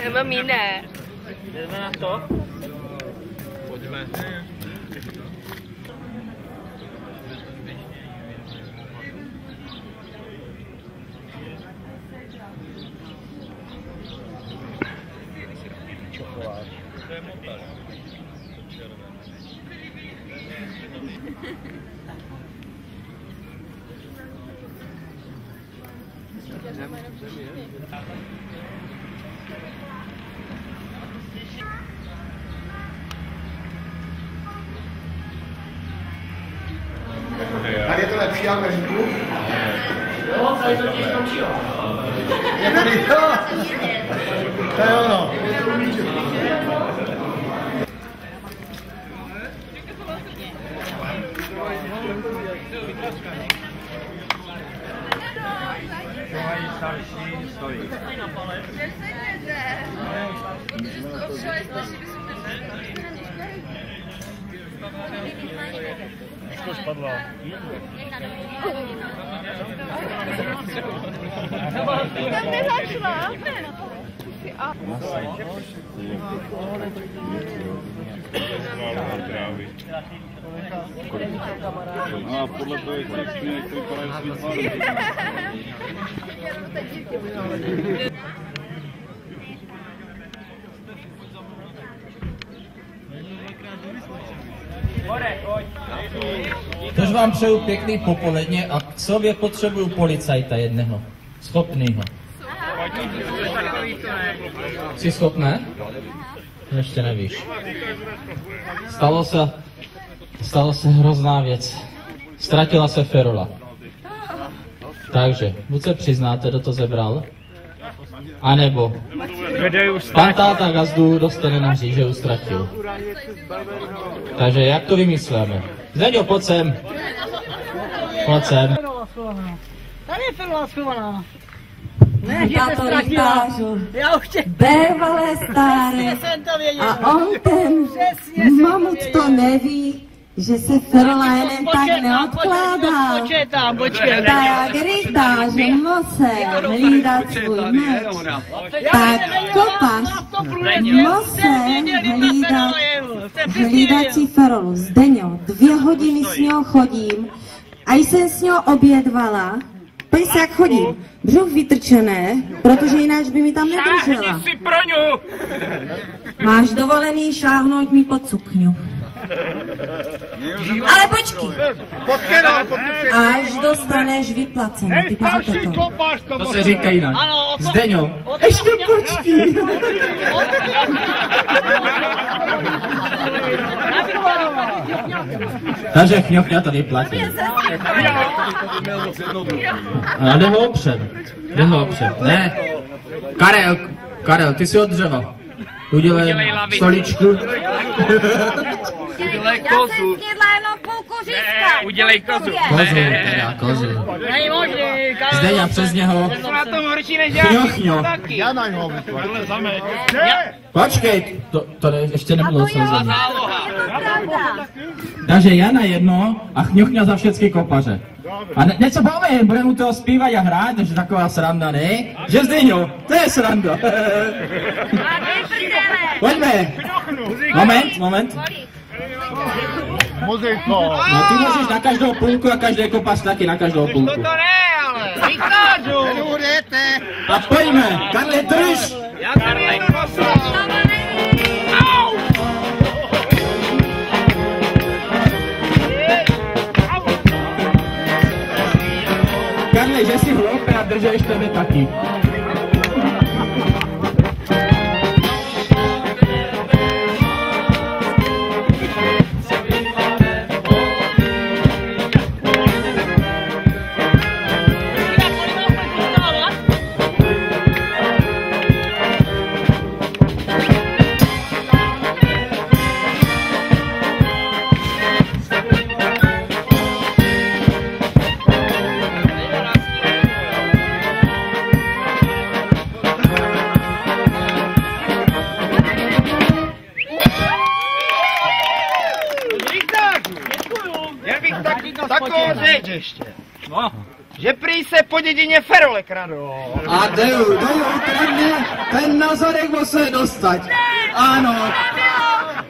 Já mám jiné. Jdeme na to? Pojďme. Čokolád. To je motel. Tady je to lepší, jak venku. Jo, tady to těch točí, jo. Je tady to? To je ono. Starší stojí. To spadlo. Tam nezašla. A podle toho, jak se směje, jak to vypadá, že jsme Tož vám přeju pěkný popoledně a k sobě potřebuju policajta jedného. Schopnýho. Jsi schopné? Ještě nevíš. Stalo se hrozná věc. Ztratila se Ferola. Takže, buď se přiznáte, kdo to zebral, anebo pan táta Gazdu dostane na hří, že ji ztratil. Takže jak to vymyslíme? Zdeňo, pojď sem. Pojď sem. Tady je Ferola schovaná. Ne, že se ztratila. Bévalé staré. A on ten mamut to neví, že se Ferola jen tak neodkládá. Ta jak rytá, že musel hlídat svůj meč, tak kopař musel hlídat si Ferolu. Zdeňo, 2 hodiny s ňou chodím a jsem s ňou obědvala. Pojď se, jak chodím. Břuch vytrčené, protože jináč by mi tam nedržela. Máš dovolený šáhnout mi pod sukňu. Ale počkej. Až dostaneš vyplacené. Ty to se říká jinak. Zdeňo, ještě počkej. Takže Chňochňa to vyplatí. A jde ho opřed. Ne. Karel, ty si od dřeva. Udělej stoličku. Udělej kozu. Já jsem snědla jenom půlku řízka. Udělej kozu. Kozu. Zdeňa přes něho. Chňochňo. Počkej, to ještě nebylo sezení. Takže Jana jedno a Chňochňa za všechny kopaře. A něco povím, budeme u toho zpívat a hrát, takže taková sranda, ne? Že Zdeňo, to je sranda. Pojďme. Moment. Muziko. No ty můžeš na každou půlku a každý kopař taky na každou půlku. To ne, ale vykážu. A pojďme, Karle, drž. Já tady jen poslal. Karle, že jsi hloupý a držíš tebe taky. Takovou řeč ještě. No. Že prý se po dědině Ferole kradou. A Deu ukradne, ten Nazarek musí dostat. Ano.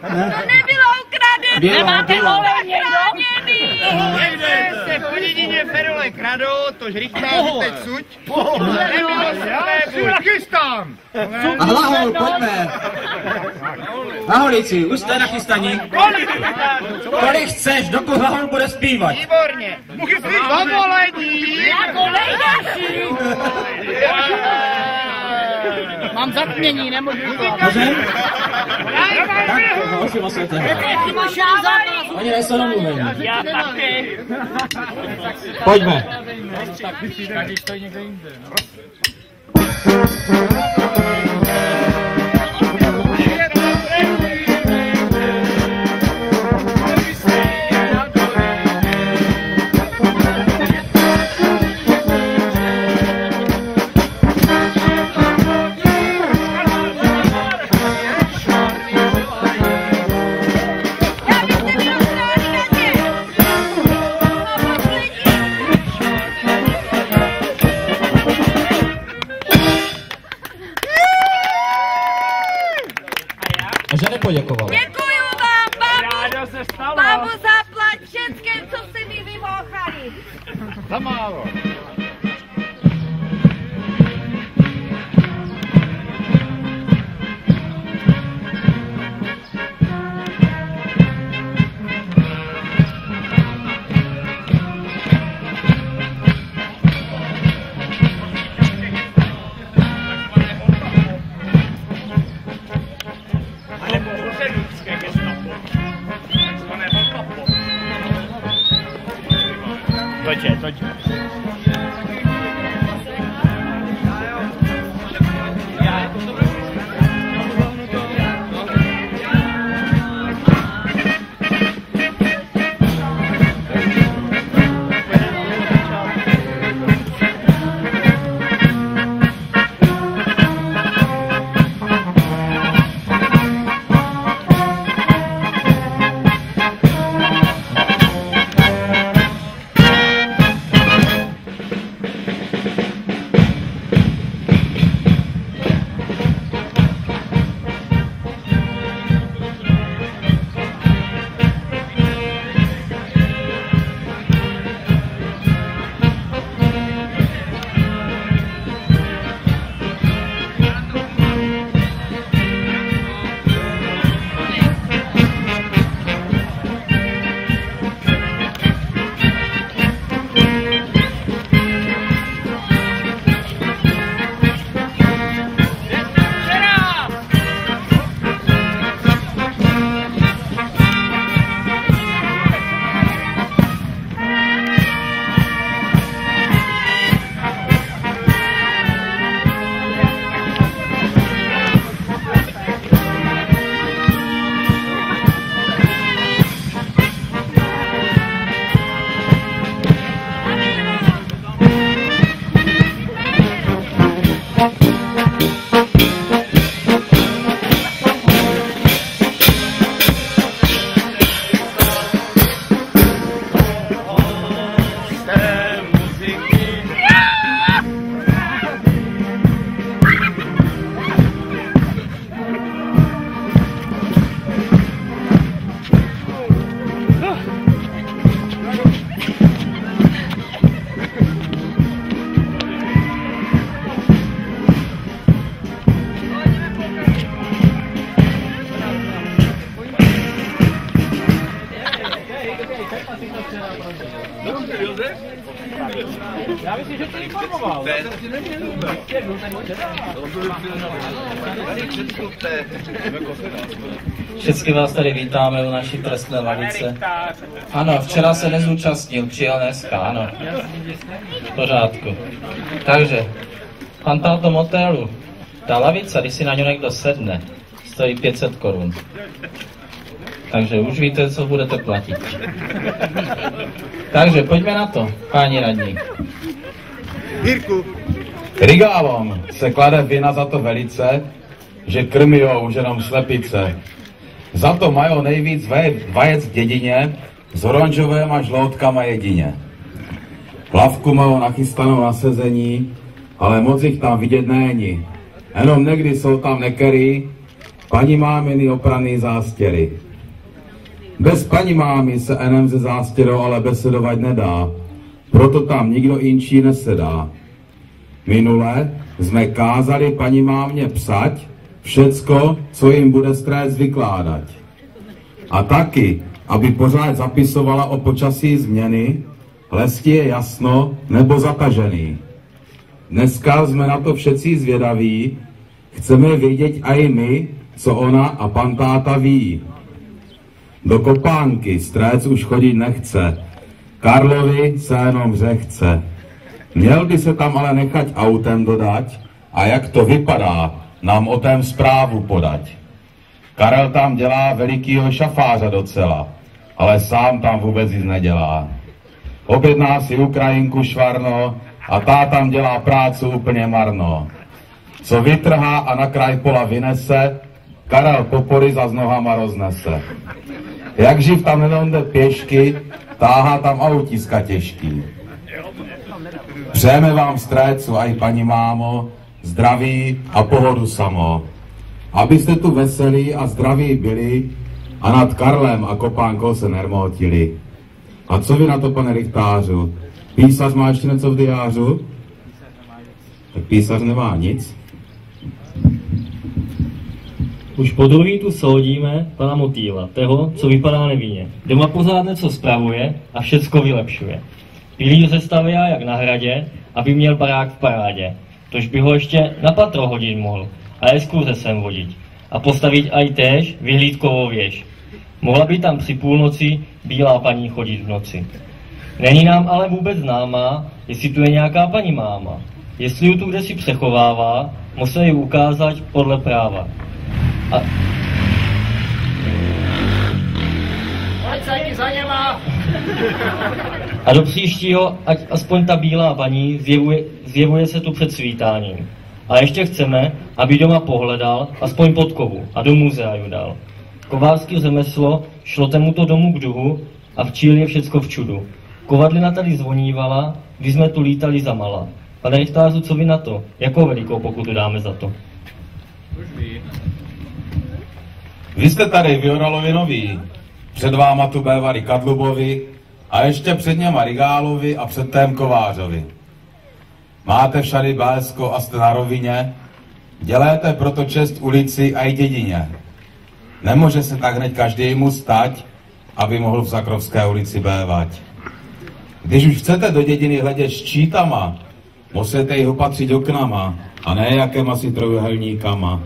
To nebylo ukradené. Nemáte holení, Že se po dědině Ferole kradou, tož rychtáři teď suď. Nebylo se nachystám. A Hlahol, pojďme. Hlaholici, už jste nachystaní. Kolik chceš, dokud Hlahol bude zpívat. Výborně. Dovolení. Jako lejdaši. Mám zatmění, nemůžu to. Můžem? Tak, hoši vlastně tehle. Oni nejsou domluvení. Já taky. Pojďme. Že nepoděkoval. Děkuju vám, babu. Babu zaplať všetkým, co jste mi vymochali. Za málo. toče. Já myslím, že to informoval. Všechny vás tady vítáme u naší trestné lavice. Ano, včera se nezúčastnil, přijel dneska, ano. V pořádku. Takže, pan táto motelu, ta lavice, když si na ňu někdo sedne, stojí 500 korun. Takže už víte, co budete platit. Takže pojďme na to, páni radní. Jirku. Rigálom se klade vina za to velice, že krmijou už jenom slepice. Za to mají nejvíc vajec v dědině, s oranžovými žloutkama jedině. Plavku mají nachystanou na sezení, ale moc jich tam vidět není. Jenom někdy jsou tam nekery, paní máminy opraný zástěry. Bez paní mámy se enem ze zástěrou ale besedovat nedá, proto tam nikdo inčí nesedá. Minule jsme kázali paní mámě psať všecko, co jim bude strec vykládat. A taky, aby pořád zapisovala o počasí změny, lesti je jasno nebo zatažený. Dneska jsme na to všetci zvědaví, chceme vědět i my, co ona a pan táta ví. Do Kopánky strec už chodit nechce, Karlovi se jenom řechce. Měl by se tam ale nechat autem dodať a jak to vypadá, nám o tém zprávu podať. Karel tam dělá velikýho šafáře docela, ale sám tam vůbec nic nedělá. Objedná si Ukrajinku švarno a tá tam dělá prácu úplně marno. Co vytrhá a na kraj pola vynese, Karel popory za nohama roznese. Jak živ tam nedonde pěšky, táhá tam autiska těžký. Přejeme vám strécu a i paní mámo, zdraví a pohodu samo. Abyste tu veselí a zdraví byli a nad Karlem a Kopánkou se nermotili. A co vy na to, pane rychtářu? Písař má ještě něco v diářu? Tak písař nemá nic. Už po druhý tu soudíme pana Motýla, toho, co vypadá nevinně. Doma pořád něco spravuje a všecko vylepšuje. Pilíř se stavěá jak na hradě, aby měl barák v parádě. Tož by ho ještě na patro hodit mohl a eskuře sem vodit. A postavit aj též vyhlídkovou věž. Mohla by tam při půlnoci bílá paní chodit v noci. Není nám ale vůbec známá, jestli tu je nějaká paní máma. Jestli ji tu kde si přechovává, musí ji ukázat podle práva. A do příštího, ať aspoň ta bílá paní zjevuje se tu před svítáním. A ještě chceme, aby doma pohledal aspoň podkovu a do muzea ju dal. Kovářský řemeslo šlo tomuto domu k duhu a v Číli je všecko v čudu. Kovadlina tady zvonívala, když jsme tu lítali za mala. Pane rychtářu, co vy na to? Jakou velikou pokutu dáme za to? Vy jste tady v Joralovi noví. Před váma tu bévali Kadlubovi a ještě před něma Rigálovi a předtém Kovářovi. Máte všady blízko a jste na rovině, děláte proto čest ulici a i dědině. Nemůže se tak hned každému stať, aby mohl v Zakrovské ulici bévat. Když už chcete do dědiny hledět ščítama, musíte jich opatřit oknama a ne jakýma si trojuhelníkama.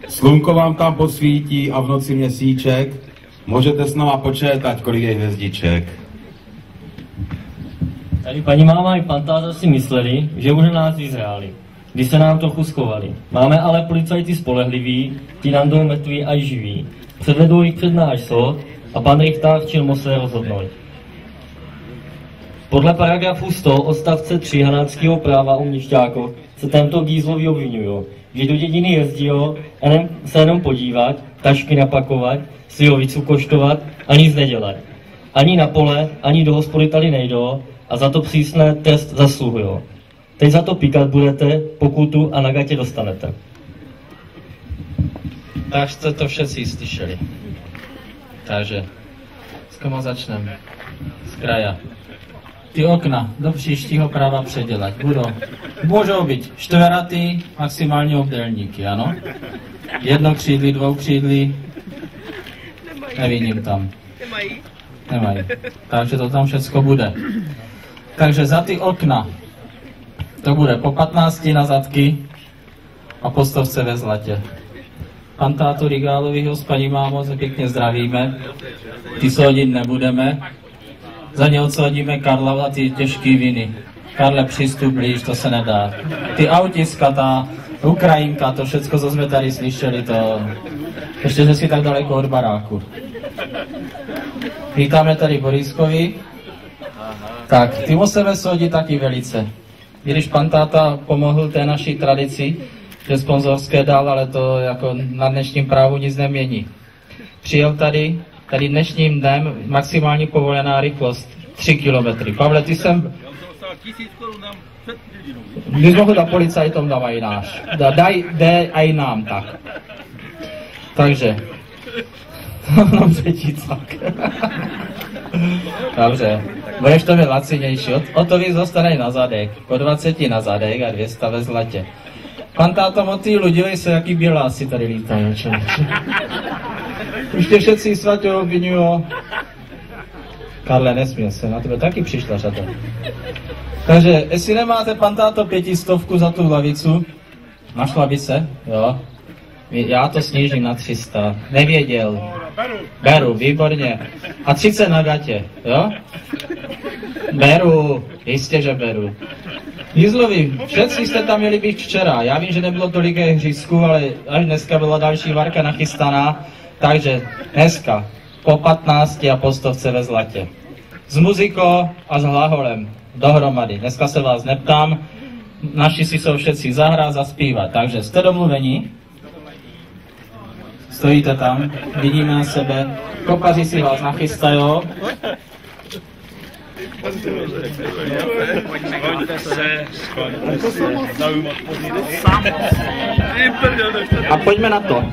Slunko vám tam posvítí a v noci měsíček, můžete s náma počítat, kolik je hvězdiček. Tady paní máma i pan táta si mysleli, že už na nás vyzráli, když se nám trochu schovali. Máme ale policajty spolehliví, ti nám jdou mrtví a živí. Předvedou jich před náš soud a pan rychtář čil se rozhodnout. Podle paragrafu 100 odstavce 3 hanáckého práva u Měšťákov se tento Gízlovi obvinují, že do dědiny jezdí se jenom podívat, tašky napakovat, slivovicu koštovat a nic nedělat. Ani na pole, ani do hospody tady nejdou a za to přísné trest zasluhují. Teď za to píkat budete, pokutu a na gatě dostanete. Tak jste to všetci slyšeli. Takže, s komu začneme? Z kraja. Ty okna do příštího práva předělat můžou být čtveratý, maximálně obdélníky, ano? Jednokřídlí, dvoukřídlí, nevidím tam. Nemají. Takže to tam všecko bude. Takže za ty okna to bude po 15 na zadky a po 100 ve zlatě. Pan tátu Rigáloviho s paní mámou se pěkně zdravíme. Ty soudit nebudeme. Za ně odsodíme Karla a ty těžký viny. Karle, přistup blíž, to se nedá. Ty autiska, ta Ukrajinka, to všecko, co jsme tady slyšeli, to... Ještě jsme si tak daleko od baráku. Vítáme tady Boriskovi. Tak, ty musíme soudit taky velice. Když pan táta pomohl té naší tradici, že sponzorské dal, ale to jako na dnešním právu nic nemění. Přijel tady dnešním dnem maximální povolená rychlost 3 kilometry. Pavle, ty jsem... Když mohu dát policajtom, dávaj náš. Dej aj nám tak. Takže... No třetícak. Dobře. Budeš to mít lacinější. O to víc zostane na zadek. Po 20 na zadek a 200 ve zlatě. Pan táto motýlu, dívej se, jaký běláci tady lítají, člověče. Už tě všetci svatě obvinují. Karle, nesměl se, na tebe taky přišla řada. Takže, jestli nemáte, pan táto 500 za tu lavicu, našla by se, jo? Já to snížím na 300. Nevěděl. Beru, výborně. A 30 na gatě, jo? Beru, jistě, že beru. Jízlovi, všetci jste tam měli být včera. Já vím, že nebylo tolik hřízků, ale až dneska byla další varka nachystaná. Takže dneska po 15 a po 100 ve zlatě. S muzikou a s hlaholem dohromady. Dneska se vás neptám. Naši si jsou všetci zahrát, zaspívat. Takže jste domluveni? Stojíte tam, vidíme na sebe. Kopaři si vás nachystají. A pojďme na to.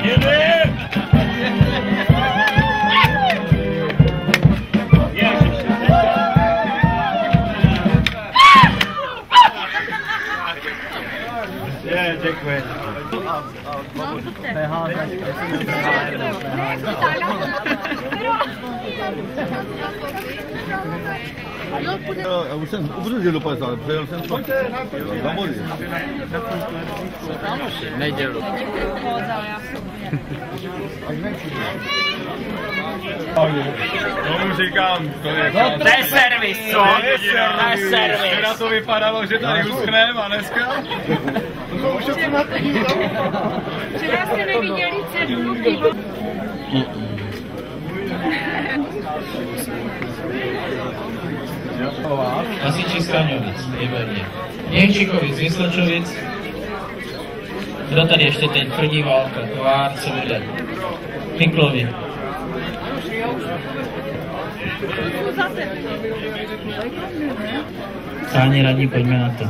Jede! Já už jsem ubrzil do 50, přejel jsem to za mody. Nedělu. Tomu říkám, to je... To je servis, co? To je servis. Včera to vypadalo, že tady uschneme a dneska... Včera jste neviděli cedulu pivo. Hasiči z Kraňovic, výborně. Němčíkovic, Vyslačovic. Kdo tady ještě teď? První válka, Kovár, co bude? Miklovi. Páni radní, pojďme na to.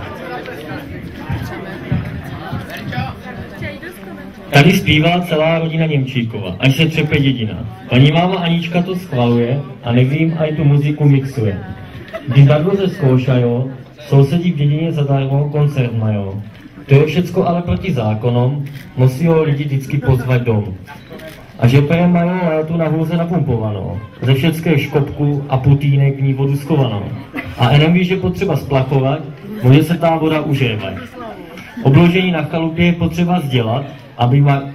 Tady zpívá celá rodina Němčíkova, až se třepe dědina. Paní máma Anička to schvaluje a nevím, aj tu muziku mixuje. Když na dvoře zkoušajo, sousedí v dědině zadarmo koncert majo. To je všecko ale proti zákonom, musí ho lidi vždycky pozvat domů. A že pere mají létu na hůze napumpovanou, ze všecké škopku a putínek v ní vodu schovanou. A jenom ví, že potřeba splachovat, může se ta voda užévat. Obložení na chalupě je potřeba sdělat,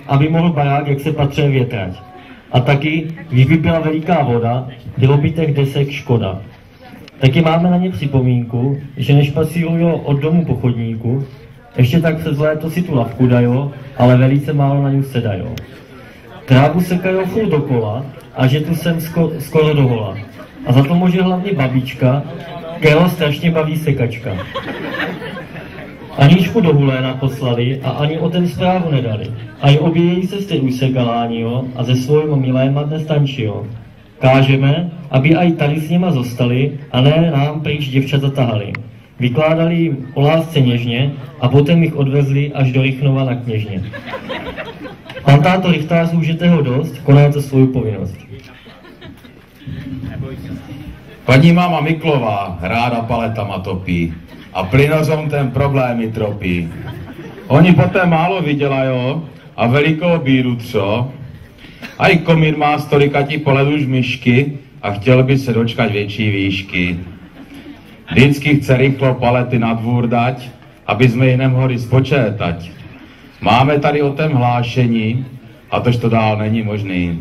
aby mohl barák, jak se patří, větrať. A taky, když by byla veliká voda, bylo by těch desek škoda. Taky máme na ně připomínku, že než pasírují od domu po chodníku, ještě tak přes léto si tu lavku dajo, ale velice málo na ňu sedajo. Trávu sekajo furt dokola a že tu jsem skoro dohola. A za to může hlavně babička, kterou strašně baví sekačka. Aničku do Huléna poslali a ani o ten zprávu nedali. A i obě její sestry už sekalánio a ze svojím miléma dnes tančio. Kážeme, aby aj tady s nima zostali a ne nám pryč děvčata tahali. Vykládali jim o lásce něžně a potom jich odvezli až do Rychnova na Kněžně. Pan táto rychtář, můžete ho dost, konajte svou povinnost. Paní máma Miklová ráda paletama topí a plynořom ten problémy tropí. Oni poté málo vydělajo a velikou bídu třo. A i komír má stolikatí poledu žmyšky a chtěl by se dočkat větší výšky. Vždycky chce rychlo palety na dvůr dať, aby jsme ji nemohli spočétať. Máme tady o tom hlášení, a tož to dál není možný.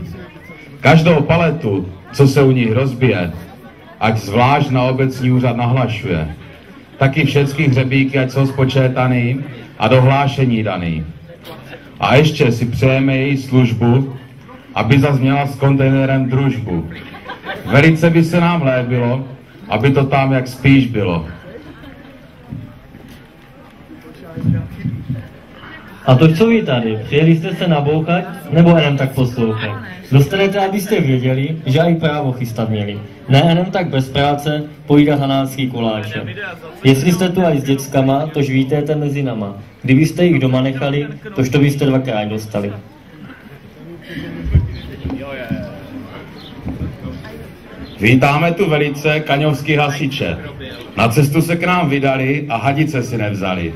Každou paletu, co se u nich rozbije, ať zvlášť na obecní úřad nahlašuje. Taky všechny hřebíky, ať jsou spočétaný a do hlášení daný. A ještě si přejeme její službu, aby zas měla s kontejnerem družbu. Velice by se nám líbilo, aby to tam jak spíš bylo. A to co vy tady? Přijeli jste se nabouchat, nebo jenom tak poslouchat? Dostanete, abyste věděli, že i právo chystat měli. Ne jenom tak bez práce pojídat hanácký koláče. Jestli jste tu aj s dětskama, tož vítejte mezi nama. Kdybyste jich doma nechali, tož to byste dvakrát dostali. Vítáme tu velice kaňovský hasiče. Na cestu se k nám vydali a hadice si nevzali.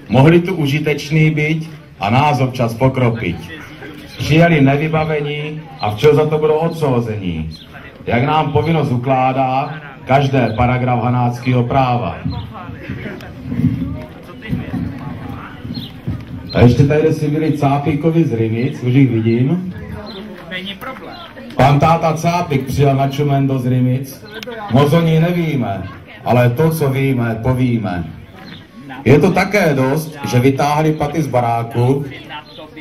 Mohli tu užitečný být a nás občas pokropit. Přijeli nevybavení a včas za to budou odsouzení. Jak nám povinnost ukládá každé paragraf hanáckého práva. A ještě tady si byli Cápíkovi z Rymic, už jich vidím. Není problém. Pan táta Cápik přijel na čumen do Rymic. Moc o ní nevíme, ale to, co víme, povíme. Je to také dost, že vytáhli paty z baráku,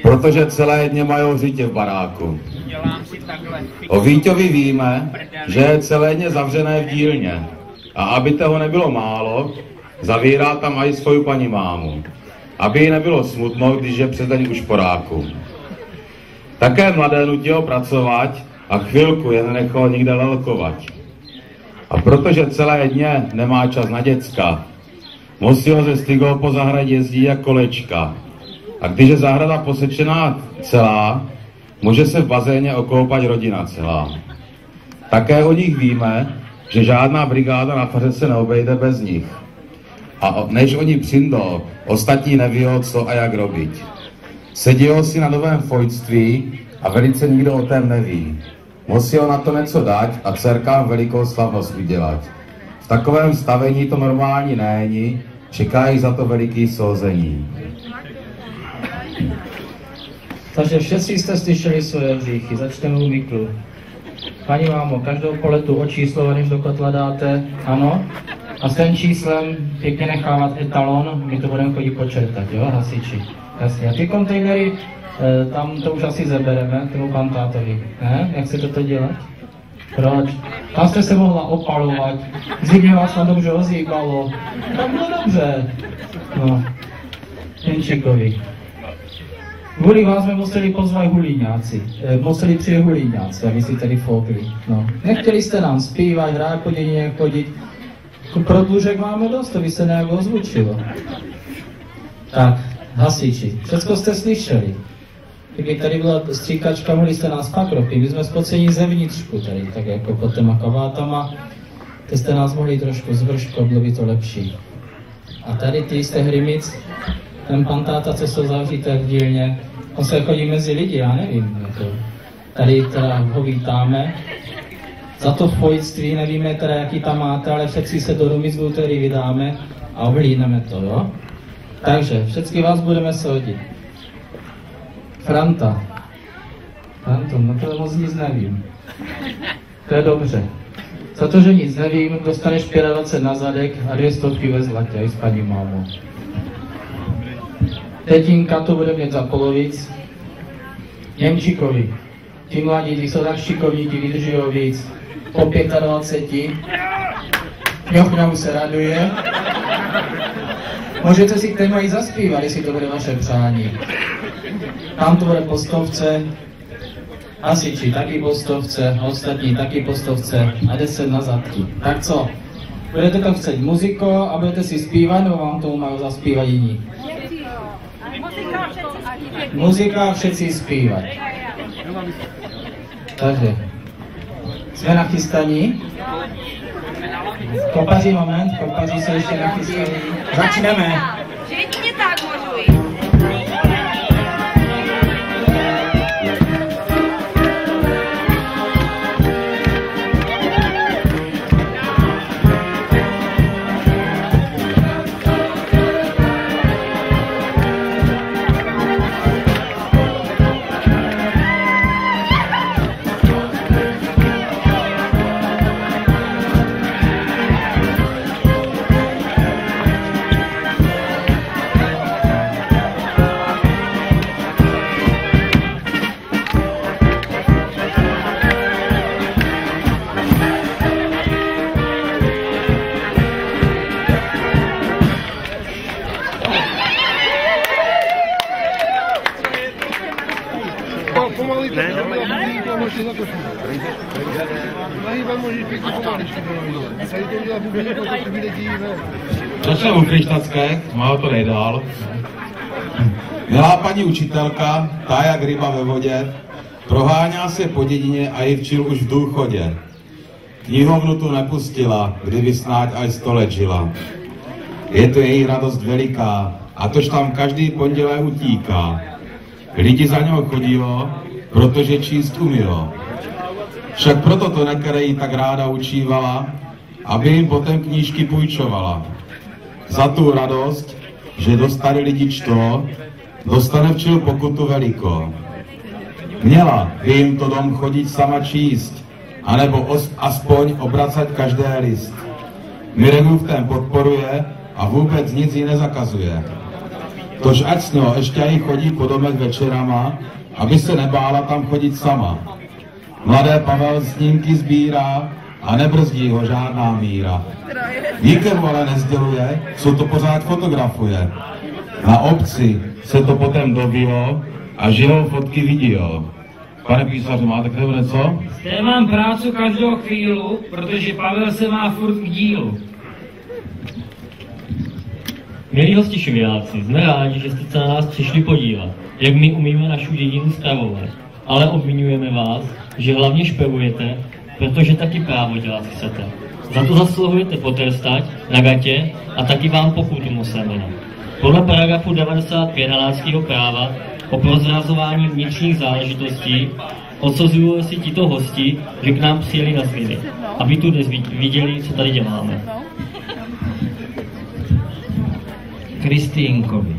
protože celé dně mají hřitě v baráku. O Víťovi víme, že je celé dně zavřené v dílně. A aby toho nebylo málo, zavírá tam aj svoju paní mámu. Aby jí nebylo smutno, když je přes den už poráku. Také mladé nutil pracovat a chvilku je nenechal nikde lelkovat. A protože celé dně nemá čas na děcka, musí ho ze stygou po zahradě jezdit jako kolečka. A když je zahrada posečená celá, může se v bazéně okoupat rodina celá. Také o nich víme, že žádná brigáda na faře se neobejde bez nich. A než oni přijdou, ostatní neví, co a jak robiť. Sedí si na novém fojtství a velice nikdo o tém neví. Musí ho na to něco dát a dcerkám velikou slavnost udělat. V takovém stavení to normální není, čekají za to veliký souzení. Takže všetci jste slyšeli svoje hříchy, začneme u Miklu. Paní mámo, každou poletu o číslo, než do kotla dáte, ano? A s tím číslem pěkně nechávat etalon, my to budeme chodit počertat, jo, hasiči. Jasně. A ty kontejnery, tam to už asi zabereme, tomu pantátovi, ne? Jak chcete to dělat? Proč? Tam jste se mohla opalovat, zimně vás tam dobře ozýbalo. Tam bylo dobře. No, Jenčíkovi. Kvůli vás jsme museli pozvat hulíňáci, museli přijet hulíňáci, aby si tady foukli. No. Nechtěli jste nám zpívat, hrát po dědině, chodit. Prodlužek máme dost, to by se nějak ozvučilo. Tak, hasiči, všecko jste slyšeli. Kdyby tady byla stříkačka, mohli jste nás pakropit, my jsme spocení zevnitřku tady, tak jako pod těma kabátama. Teď jste nás mohli trošku zvrško, bylo by to lepší. A tady ty jste Hrimic, ten pan táta, co se zavříte v dílně, on se chodí mezi lidi, já nevím. Jako. Tady teda ho vítáme. Za to fojictví nevíme teda, jaký tam máte, ale všetci se do Rumizgu tedy vydáme a ohlídneme to, jo? Takže, všetky vás budeme soudit. Franta. Franto, no to moc nic nevím. To je dobře. Za to, že nic nevím, dostaneš 25 na zadek a 200 ve zlatě, i s paní mámou. Tetinka to bude mít za polovic. Němčíkovi. Ti mladí, ti jsou tak šikovní, ti vydrží víc. Po 25. Jochna už se raduje. Můžete si k téma i zaspívat, jestli to bude vaše přání. Tam to bude po 100, hasiči taky po 100, ostatní taky po 100 a 10 na zadky. Tak co? Budete to chcet muziko a budete si zpívat, nebo vám tomu mají zaspívat jiní? Muzika a všetci zpívat. Takže, jsme nachystaní? Kopaří moment, kopaří se ještě nachystaní. Začneme. Jedině tak můžu jít. Začneme u Kryštacké, má to nejdál. Milá paní učitelka, ta jak ryba ve vodě, proháňá se po dědině a ji včil už v důchodě. Knihovnu tu nepustila, kdyby snáď až 100 let žila. Je to její radost veliká, a tož tam každý pondělé utíká. Lidi za něho chodilo, protože číst umilo. Však proto to nekerej tak ráda učívala, aby jim potom knížky půjčovala. Za tu radost, že dostali lidi čto, dostane včil pokutu veliko. Měla by jim to dom chodit sama číst, anebo aspoň obracet každé list. Miregu v tém podporuje a vůbec nic jí nezakazuje. Tož ať s něho ještě i chodí po domech večerama, aby se nebála tam chodit sama. Mladé Pavel snímky sbírá a nebrzdí ho žádná míra. Nikomu ale nezděluje, co to pořád fotografuje. Na obci se to potom dobilo a žijou fotky vidio. Pane písaři, máte k tomu něco? Já mám prácu každou chvíli, protože Pavel se má furt k dílu. Milí hosti šumijáci, jsme rádi, že jste se na nás přišli podívat, jak my umíme našu dědinu stravovat. Ale obvinujeme vás, že hlavně špevujete, protože taky právo dělat chcete. Za to zasluhujete potrestať na gatě a taky vám pokutu musíme dát. Podle paragrafu 95 haláckého práva o prozrazování vnitřních záležitostí, odsuzují si tito hosti, že k nám přijeli na změny, aby tu dnes viděli, co tady děláme. Kristýnkovi.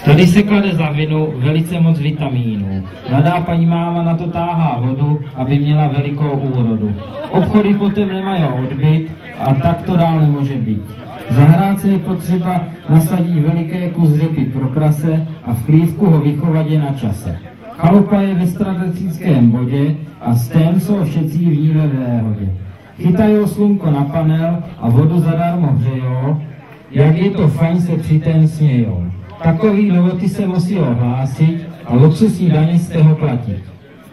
Tady se klade za vinu velice moc vitamínů. Mladá paní máma na to táhá vodu, aby měla velikou úrodu. Obchody potom nemají odbyt a tak to dál nemůže být. V zahrádce je potřeba nasadit veliké kus řepy pro prase a v klívku ho vychovat je na čase. Chalupa je ve strategickém bodě a s tém jsou všetcí v ní ve výhodě. Chytají slunko na panel a vodu zadarmo hřejou, jak je to fajn se při smějou. Takový lovoty se musí ohlásit a luxusní daně z toho platit.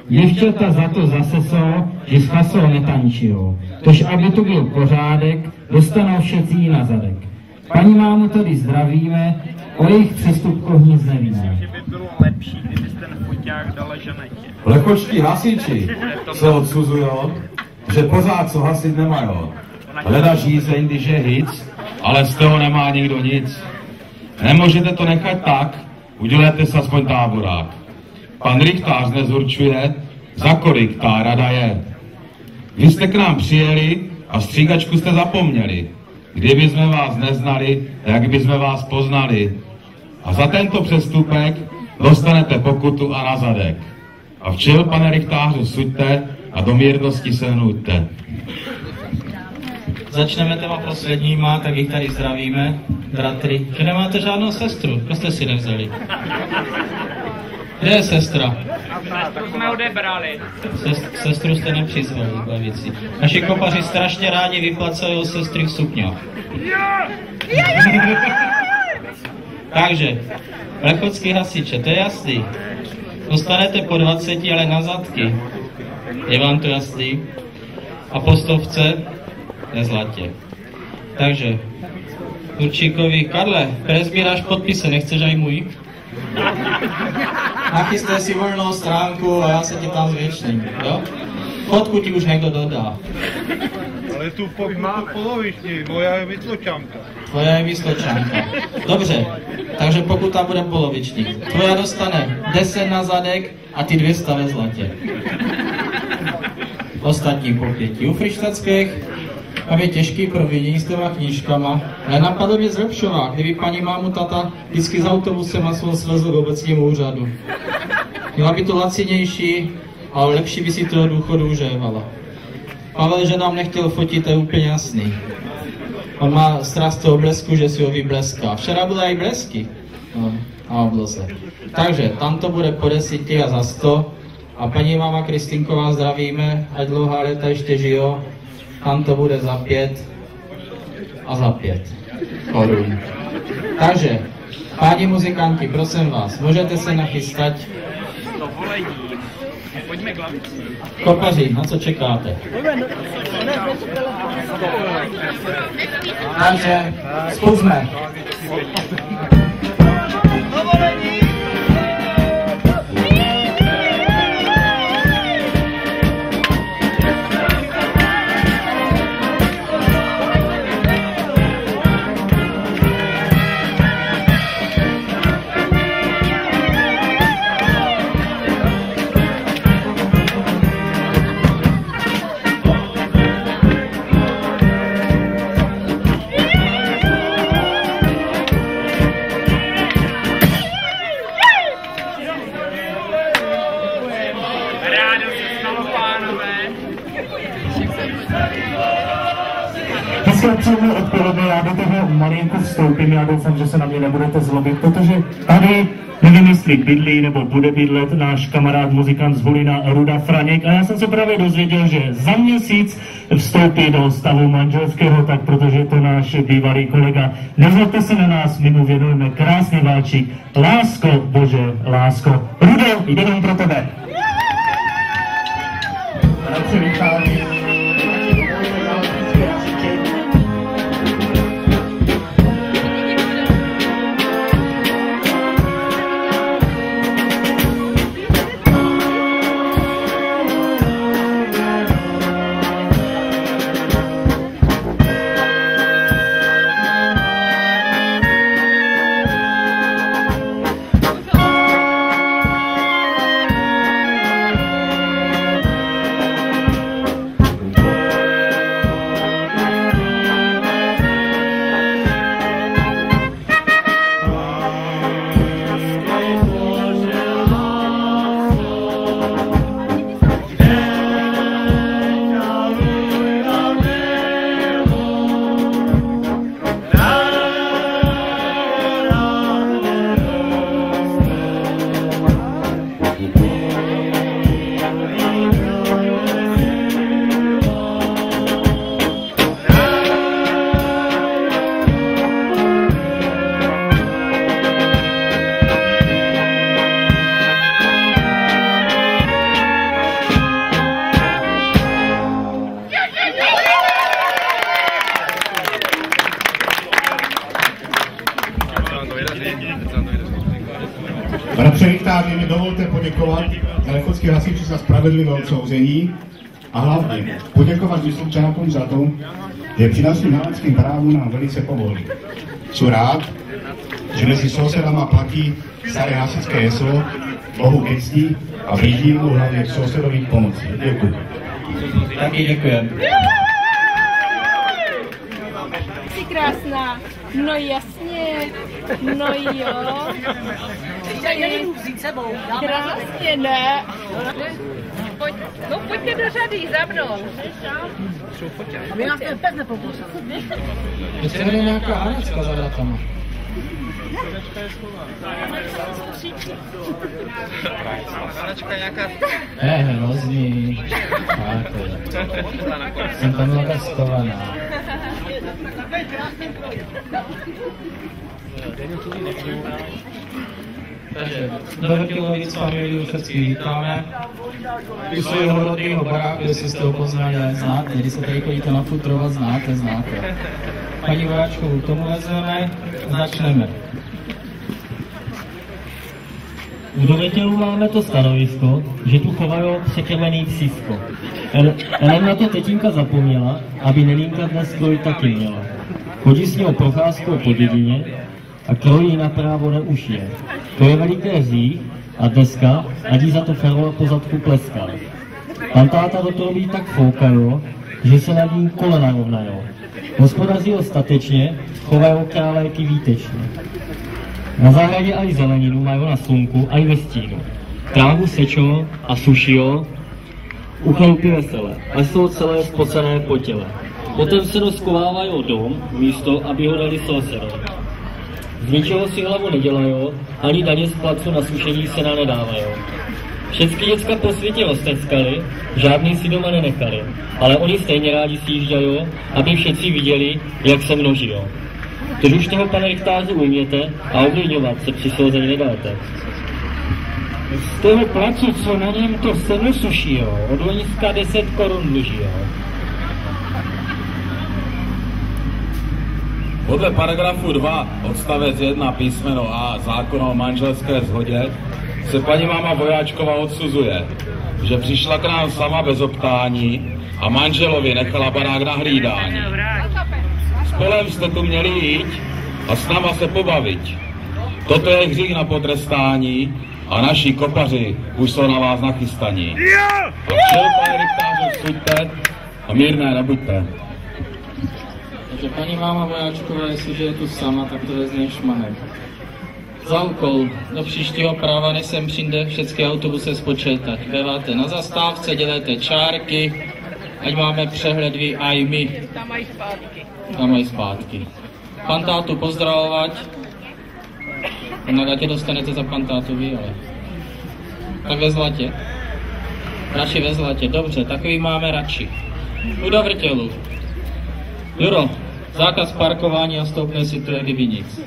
Děvčata za to zase jsou, že s chasou netančijou. Tož aby tu byl pořádek, dostanou všetcí na zadek. Paní mámu tady zdravíme, o jejich přestupkoch nic nevíme. Že by bylo lepší, kdyby ten foťák dala ženetě. Lechočtí hasiči se odsuzují, že pořád co hasit nemají. Hleda žízeň, když je hic, ale z toho nemá nikdo nic. Nemůžete to nechat tak, udělejte se aspoň táborák. Pan Richtář dnes určuje, za kolik ta rada je. Vy jste k nám přijeli a stříkačku jste zapomněli. Kdyby jsme vás neznali, jak by jsme vás poznali. A za tento přestupek dostanete pokutu a na zadek. A včel, pane Richtářu, suďte a do mírnosti se hnuďte. Začneme těma posledníma, tak jich tady zdravíme, bratry. Že nemáte žádnou sestru, proč jste si nevzali? Kde je sestra? Sestru jsme odebrali. Sestru jste nepřizvali, bavici. Naši kopaři strašně rádi vyplacají sestry v sukňách. Takže, lechocký hasiče, to je jasný. Dostanete po 20, ale na zadky. Je vám to jasný? A po 100 nezlatě. Takže, Turčíkovi, Karle, prezbíráš podpisy, nechceš aj můj? Nachystaj si volnou stránku a já se ti tam zvětším, jo? Fotku ti už někdo dodá. Ale tu poloviční, moja je Vysločanka. Tvoja je Vysločanka. Dobře, takže pokud tam bude poloviční. Tvoja dostane 10 na zadek a ty 200 ve zlatě. Ostatní po 5 u frištackých. A je těžký provinění s těma knížkama, ale napadlo mě zlepšovat, kdyby paní mámu tata vždycky s autobusem a svou svezl k obecnímu úřadu. Měla by to lacinější, ale lepší by si toho důchodu užévala. Pavel, že nám nechtěl fotit, to je úplně jasný. On má strach z toho blesku, že si ho vybleská. Včera byly i blesky. No, a obloze. Takže tam to bude po 10 a za 100. A paní máma Kristýnková zdravíme, ať dlouhá léta ještě žijou. Tam to bude za 5 a za 5 korun. Takže, páni muzikanti, prosím vás, můžete se nachystat. To volení. Pojďme k lavici. Kopaři, na co čekáte? Takže, zkusme. Příjemné odpoledne, já do toho malinko vstoupím, já doufám, že se na mě nebudete zlobit, protože tady, nevím jestli bydlí nebo bude bydlet náš kamarád muzikant z Hulina Ruda Franěk a já jsem se právě dozvěděl, že za měsíc vstoupí do stavu manželského, tak protože je to náš bývalý kolega. Nezlobte se na nás, my mu věnujeme krásný válčík. Lásko, bože, lásko. Rudo, jenom pro tebe. dovolte poděkovat Lichockým hasičům za spravedlivé odsouzení a hlavně poděkovat Vysloučákům za to, že při našem náleckém právu nám velice pomohli. Jsem rád, že mezi sousedama platí staré hasičské heslo Bohu ke cti a blížnímu hlavně sousedovi pomoci. Děkuji. Taky děkujeme. Jsi krásná. No jasně. No jo. Já jdu vzít sebou. Krásně, ne? Pojďte do řady, za mnou. A my nás ten pes nepopustil. Jestli tady nějaká Hanecka za vratama. Hrozný. Jsem tam byla skovaná. Takže do Vrtilovic familii všechny vítáme. U svého rodného baráku, jestli jste ho poznali, ale znáte, když se tady chodíte nafutrovat, znáte. Paní vojáčku, tomu vezmeme, začneme. U Dovětělů máme to stanovisko, že tu chovají překrmený psísko. Jenom na to tetínka zapomněla, aby Nelínka dnes kroj taky měla. Chodí s ním procházkou po dědině a krojí naprávo neušije. To je veliký hřích a dneska, ať jí za to Ferova po zadku pleská. Pan táta do toho jí tak foukají, že se nad ním kolena rovnají. Hospodaří ho statečně, chovají králéky výtečně. Na zahradě aj zeleninu mají na slunku, aj ve stínu. Trávu sečou a sušijou, u chalupy vesele, až jsou celé spocené po těle. Potom se rozkovávají dom, místo, aby ho dali sousedovi. Z ničeho si hlavu nedělají, ani daně z placu na sušení sena nedávají. Všechny děcka po světě osteckaly, žádný si doma nenechali, ale oni stejně rádi sjíždějí, aby všetci viděli, jak se množijou. Když už toho pane Richtáře ujměte a ovlivňovat se při souzení nedáte. Z toho placu, co na něm to seno sušijou, od loňska 10 korun dlužijou. Podle paragrafu 2 odstavec 1 písmeno A zákona o manželské shodě se paní máma Vojáčková odsuzuje, že přišla k nám sama bez optání a manželovi nechala barák na hlídání. Spolem jste tu měli jít a s náma se pobavit. Toto je hřích na potrestání a naši kopaři už jsou na vás nachystaní. A všeho, pane Richtáře, vsuďte a mírné nebuďte. Takže paní máma Vojáčková, jestliže je tu sama, tak to vezme šmahem. Za úkol do příštího práva, než sem přijde všechny autobusy spočítat. Býváte na zastávce, děláte čárky, ať máme přehled vy a i my. Tam mají zpátky. Pan tátu pozdravovat. Na tě dostanete za pan tátu vy, ale... Tak ve Zlatě. Radši ve Zlatě, dobře, takový máme radši. Jdu do Vrtělu. Juro, zákaz parkování a stoupne si to, kdyby nic.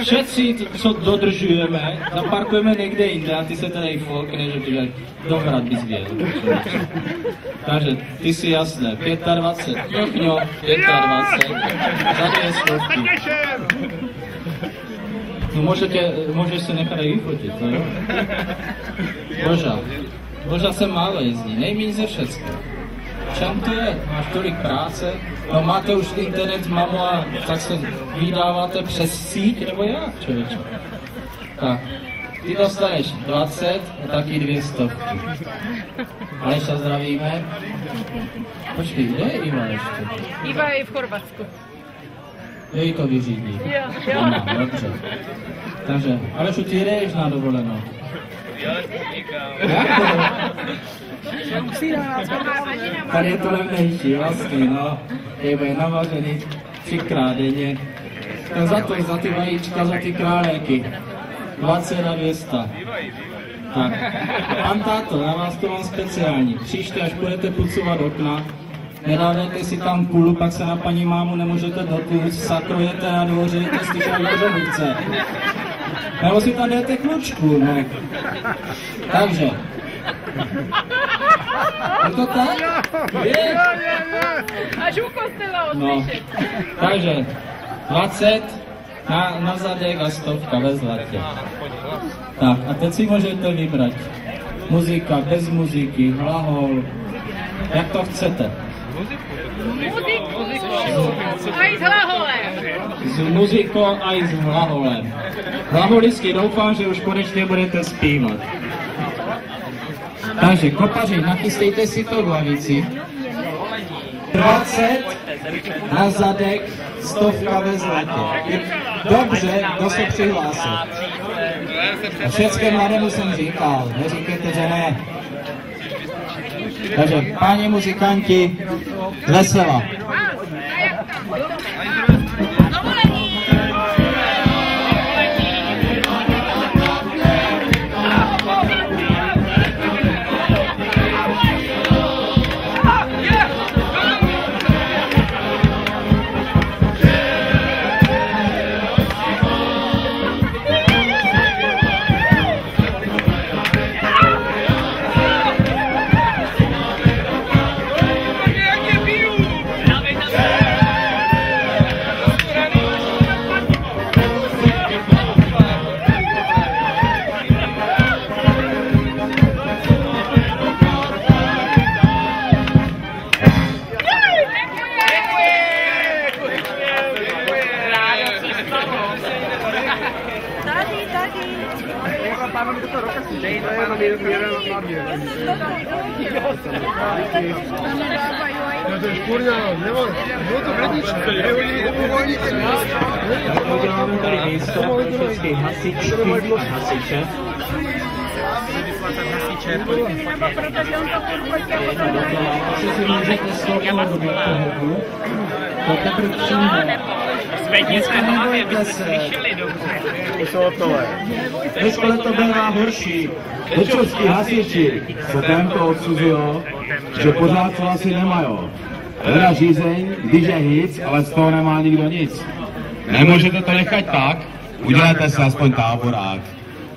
Všetci, co dodržujeme, zaparkujeme někde jinde a ty se tady folkneš, že ty do Hrad bys věl. Takže ty si jasné, 25, Jochňo, 25, za 2 stovky. No můžeš se nechat i vyfotit, no jo? Boža se málo jezdí, nejméně ze všecko. Čem to je? Máš tolik práce? No máte už internet, mamo, a tak se vydáváte přes síť, nebo jak, člověče? Tak, ty dostaneš 20 a taky 200. Aleša zdravíme. Počkej, kde je Iva ještě? Iva je v Chorvatsku. Jej to vyřídí. Jo. Ano, dobře. Takže, Alešu, ty jdeš na dovolenou. Jak to? Tady je to levnější, vlastně, no. Je navařený 3krát denně. Tak za ty vajíčka, za ty králéky. 20 a 200. Tak, pan táto, na vás to mám speciální. Příště, až budete pucovat okna, nedávejte si tam kůlu, pak se na paní mámu nemůžete dotknout, sakrujete na dvoře, to slyšeli do žovice. Nebo si tam jdete klučku, no. Takže. Je to tak? Je. Až u kostela No. Takže 20 Na zadek a 100 ve zlatě. Tak a teď si můžete vybrat. Muzika, bez muziky, hlahol. Jak to chcete? A i s hlaholem. S muzikou a i s hlaholem. Hlaholisky doufám, že už konečně budete zpívat. Takže kopaři, nachystejte si to v lavici. 20 na zadek, 100 ve zlatě. Dobře, kdo se přihlásil? A všecky mladému jsem říkal, neříkejte, že ne. Takže páni muzikanti, vesela. Uděláme tady místo pro všechny hasičky a hasiče. Asi si můžete stoupnout do pohybu. To teprve přijde. Dneska nebojte se. Dneska to bývá horší. Dečovský hasiči se tento odsuzují, že pořád co asi nemají. Hledá žízeň, když je nic, ale z toho nemá nikdo nic. Nemůžete to nechat tak, udělejte si aspoň táborák.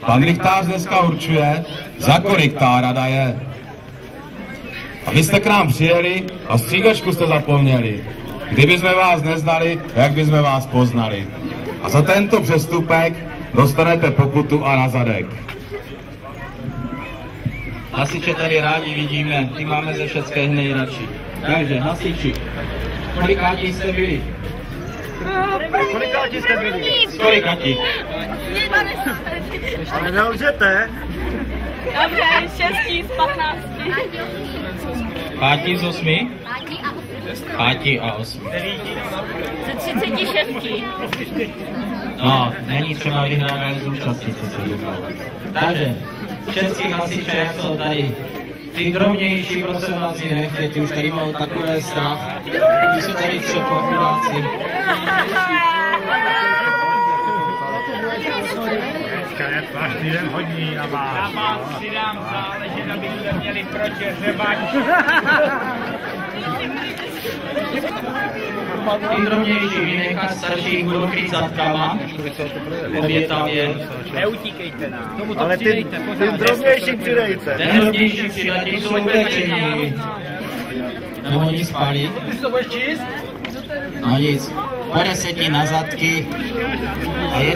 Pan Richtář dneska určuje, za kolik ta rada je. A vy jste k nám přijeli a střídačku jste zapomněli. Kdyby jsme vás neznali, jak by jsme vás poznali. A za tento přestupek dostanete pokutu a na zadek. Hasiče tady rádi vidíme, ty máme ze všeckých nejradši. Takže hasiči, kolikáti jste byli? Kolikáti jste byli? Kolikáti? Ale nelžete. Dobře, 6 z 15. 5 z 8? 5 a 8. Ze 36. No, není třeba vyhrávat zúčastnit se Takže, všechny hasiče, jak jsou tady, ty drobnější, prosím vás, ji nechte, ty už tady mají takové strach, ty jsou tady třeba chudáci. Dneska je zvláštní den hodní na vás. Já vám přidám záležet, abyste měli protěřevač. Ty drobnější vynechat, starších budou kryt zadkama, obětav je. Neutíkejte nám. Ale ty drobnější přidejte. Ten drobnější přidejte, ty jsou utečení. Nebo oni spali. Ty to budeš číst? No nic, po 10 na zadky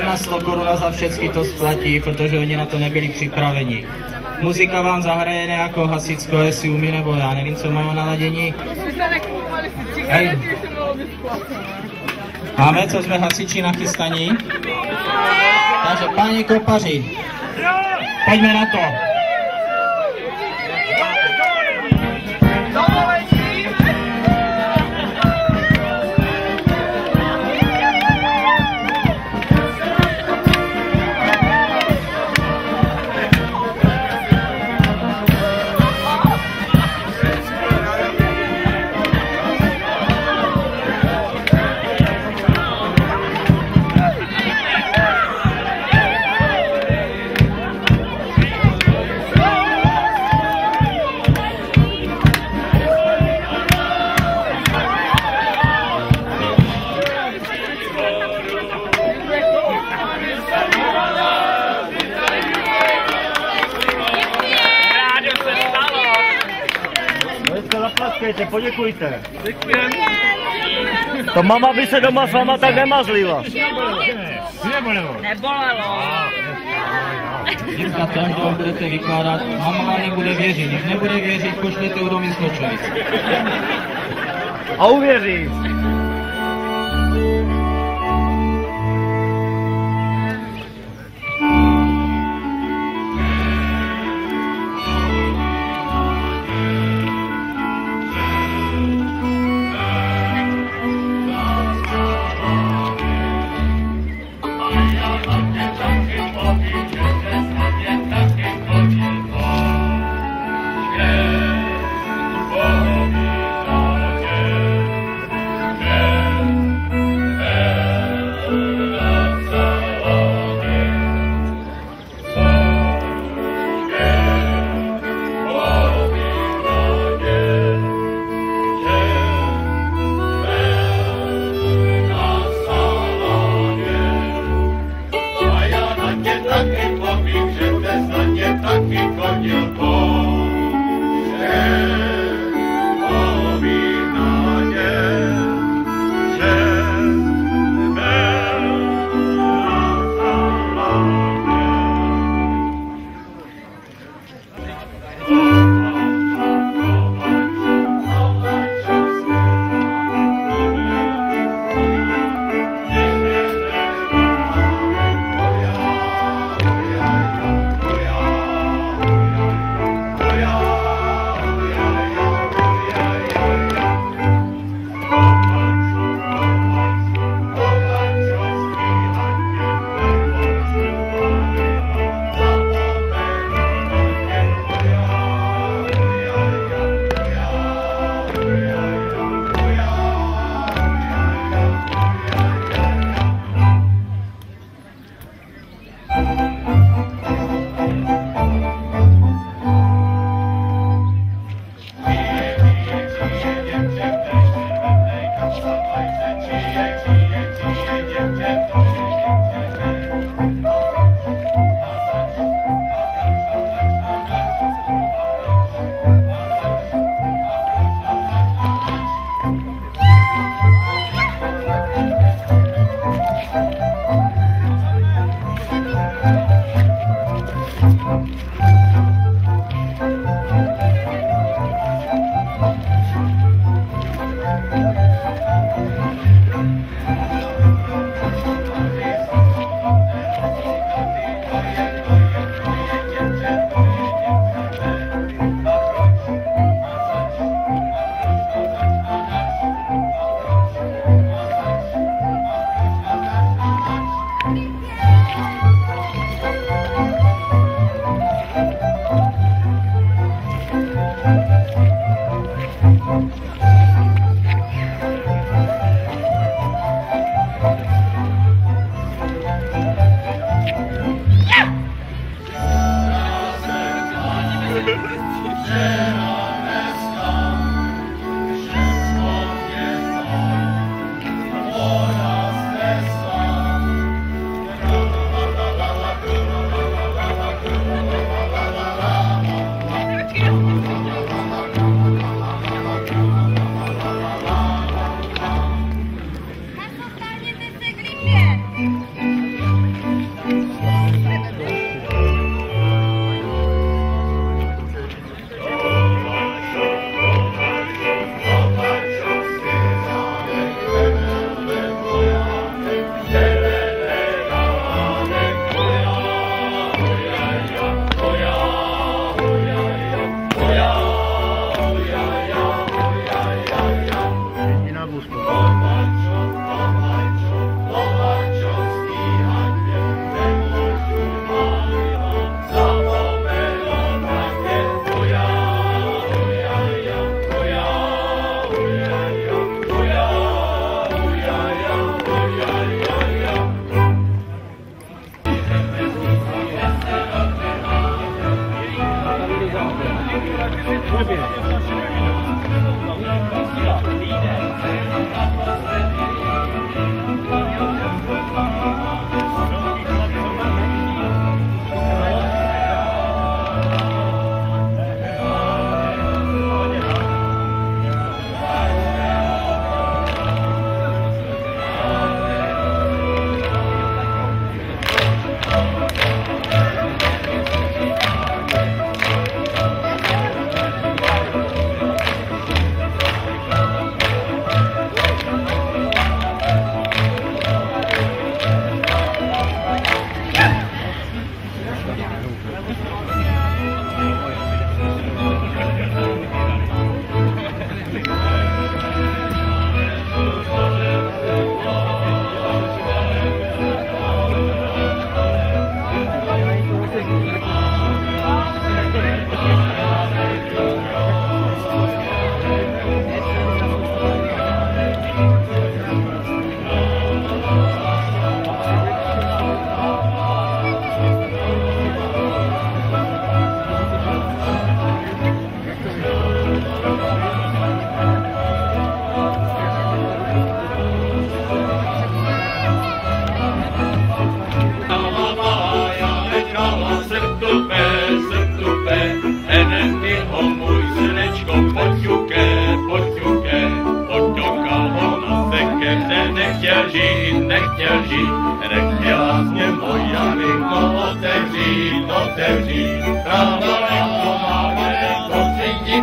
a 100 koruna za všechny to splatí, protože oni na to nebyli připraveni. Muzika vám zahraje nějakou hasickou, jestli umí, nebo já nevím, co mám naladění. Hej. Máme, co jsme hasiči nachystaní? Takže páni kopaři, pojďme na to. Zatleskejte, poděkujte. Děkujeme. To mama by se doma s váma tak nemazlila. Nebolelo. Dneska ten, kdo budete vykládat, mama vám nebude věřit. Když nebude věřit, pošlete ho do Mysločovic. A uvěří.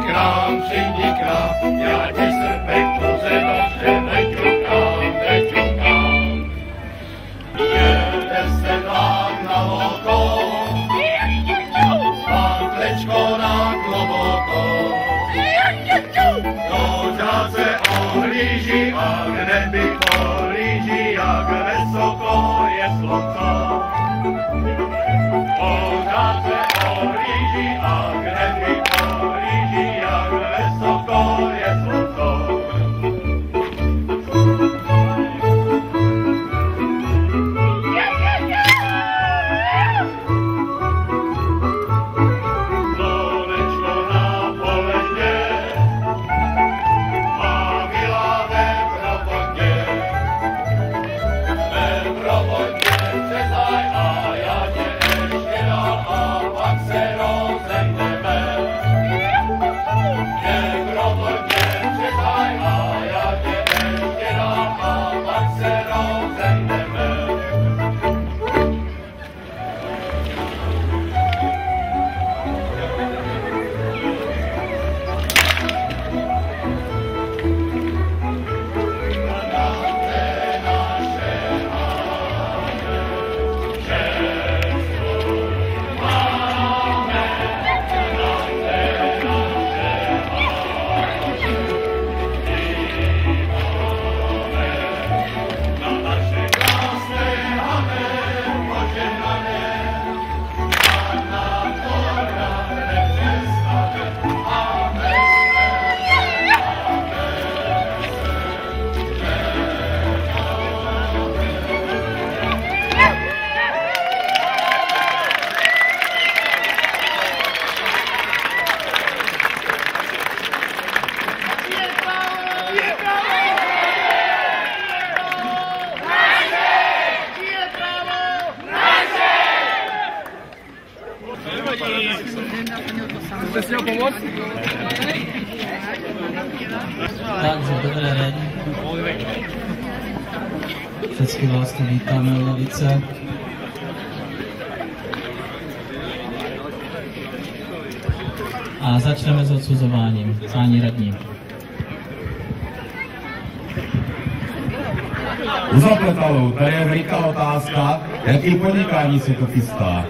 k nám, já tě srpek pozedoště neťukám. Jede se nám na loko, pánklečko na kloboko. Koťáce ohlíží a k nebi pohlíží, jak vysoko je slunce. Koťáce ohlíží a k nebi pohlíží, jak vysoko je slunce. Jste si ho pomoct? Takže dobré den. Všechny vás tu vítáme u lavice. A začneme s odsuzováním. Páni radní. U Zapletalu, tady je veliká otázka, jaký podnikání se to chystá.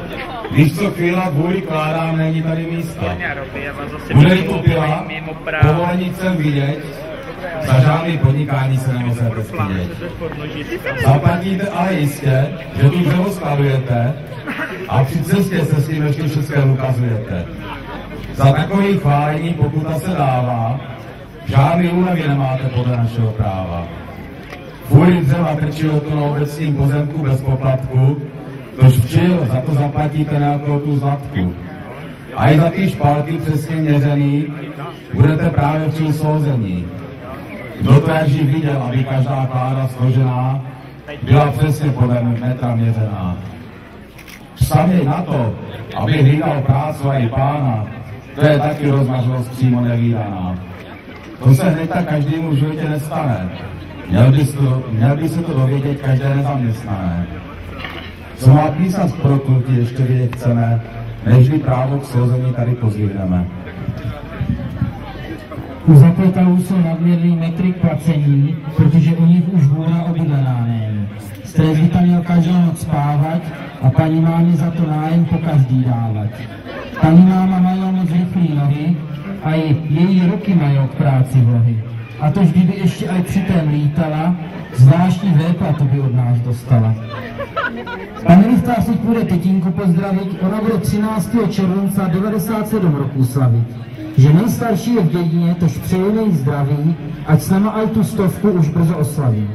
Když co chvíla kvůli kládám, není tady místa. Bude-li to pila, povolení chcem vidět, za žádný podnikání se nemusíte stydět. Zaplatíte ale jistě, že tu dřevo skladujete a při cestě se s tím ještě všechno ukazujete. Za takový chválení, pokuta se dává, žádný úlevy nemáte podle našeho práva. Kvůli dřeva trčilo to na obecním pozemku bez poplatku, tož včil, za to zaplatíte nějakou tu zlatku. A i za ty špalky přesně měřený, budete právě včil souzení. Kdo to jak živ viděl, aby každá kláda složená byla přesně podle metra měřená. Saměj na to, aby hlídal prácu a i pána, to je taky rozmařilost přímo nevídaná. To se hned tak každému v životě nestane. Měl by se to dovědět každé nezaměstnané. Co má písat pro kulti, ještě vědět chceme, nežli právo k souzení tady pozvídeme. U Zapletalů jsou nadměrný metry k placení, protože u nich už vůra obydlená není. Stres by tam měl každou noc spávat a paní mámě za to nájem po každý dávat. Paní máma mají moc rychlý nohy a i její ruky mají k práci vlohy. A tož kdyby ještě aj přitom lítala, zvláštní véplatu by od nás dostala. Pane Lichtár si půjde tetínku pozdravit, ona bude 13. července 97 roků slavit. Že nejstarší je v dědině, tož přejeme jí zdraví, ať s náma aj tu 100 už brzo oslaví.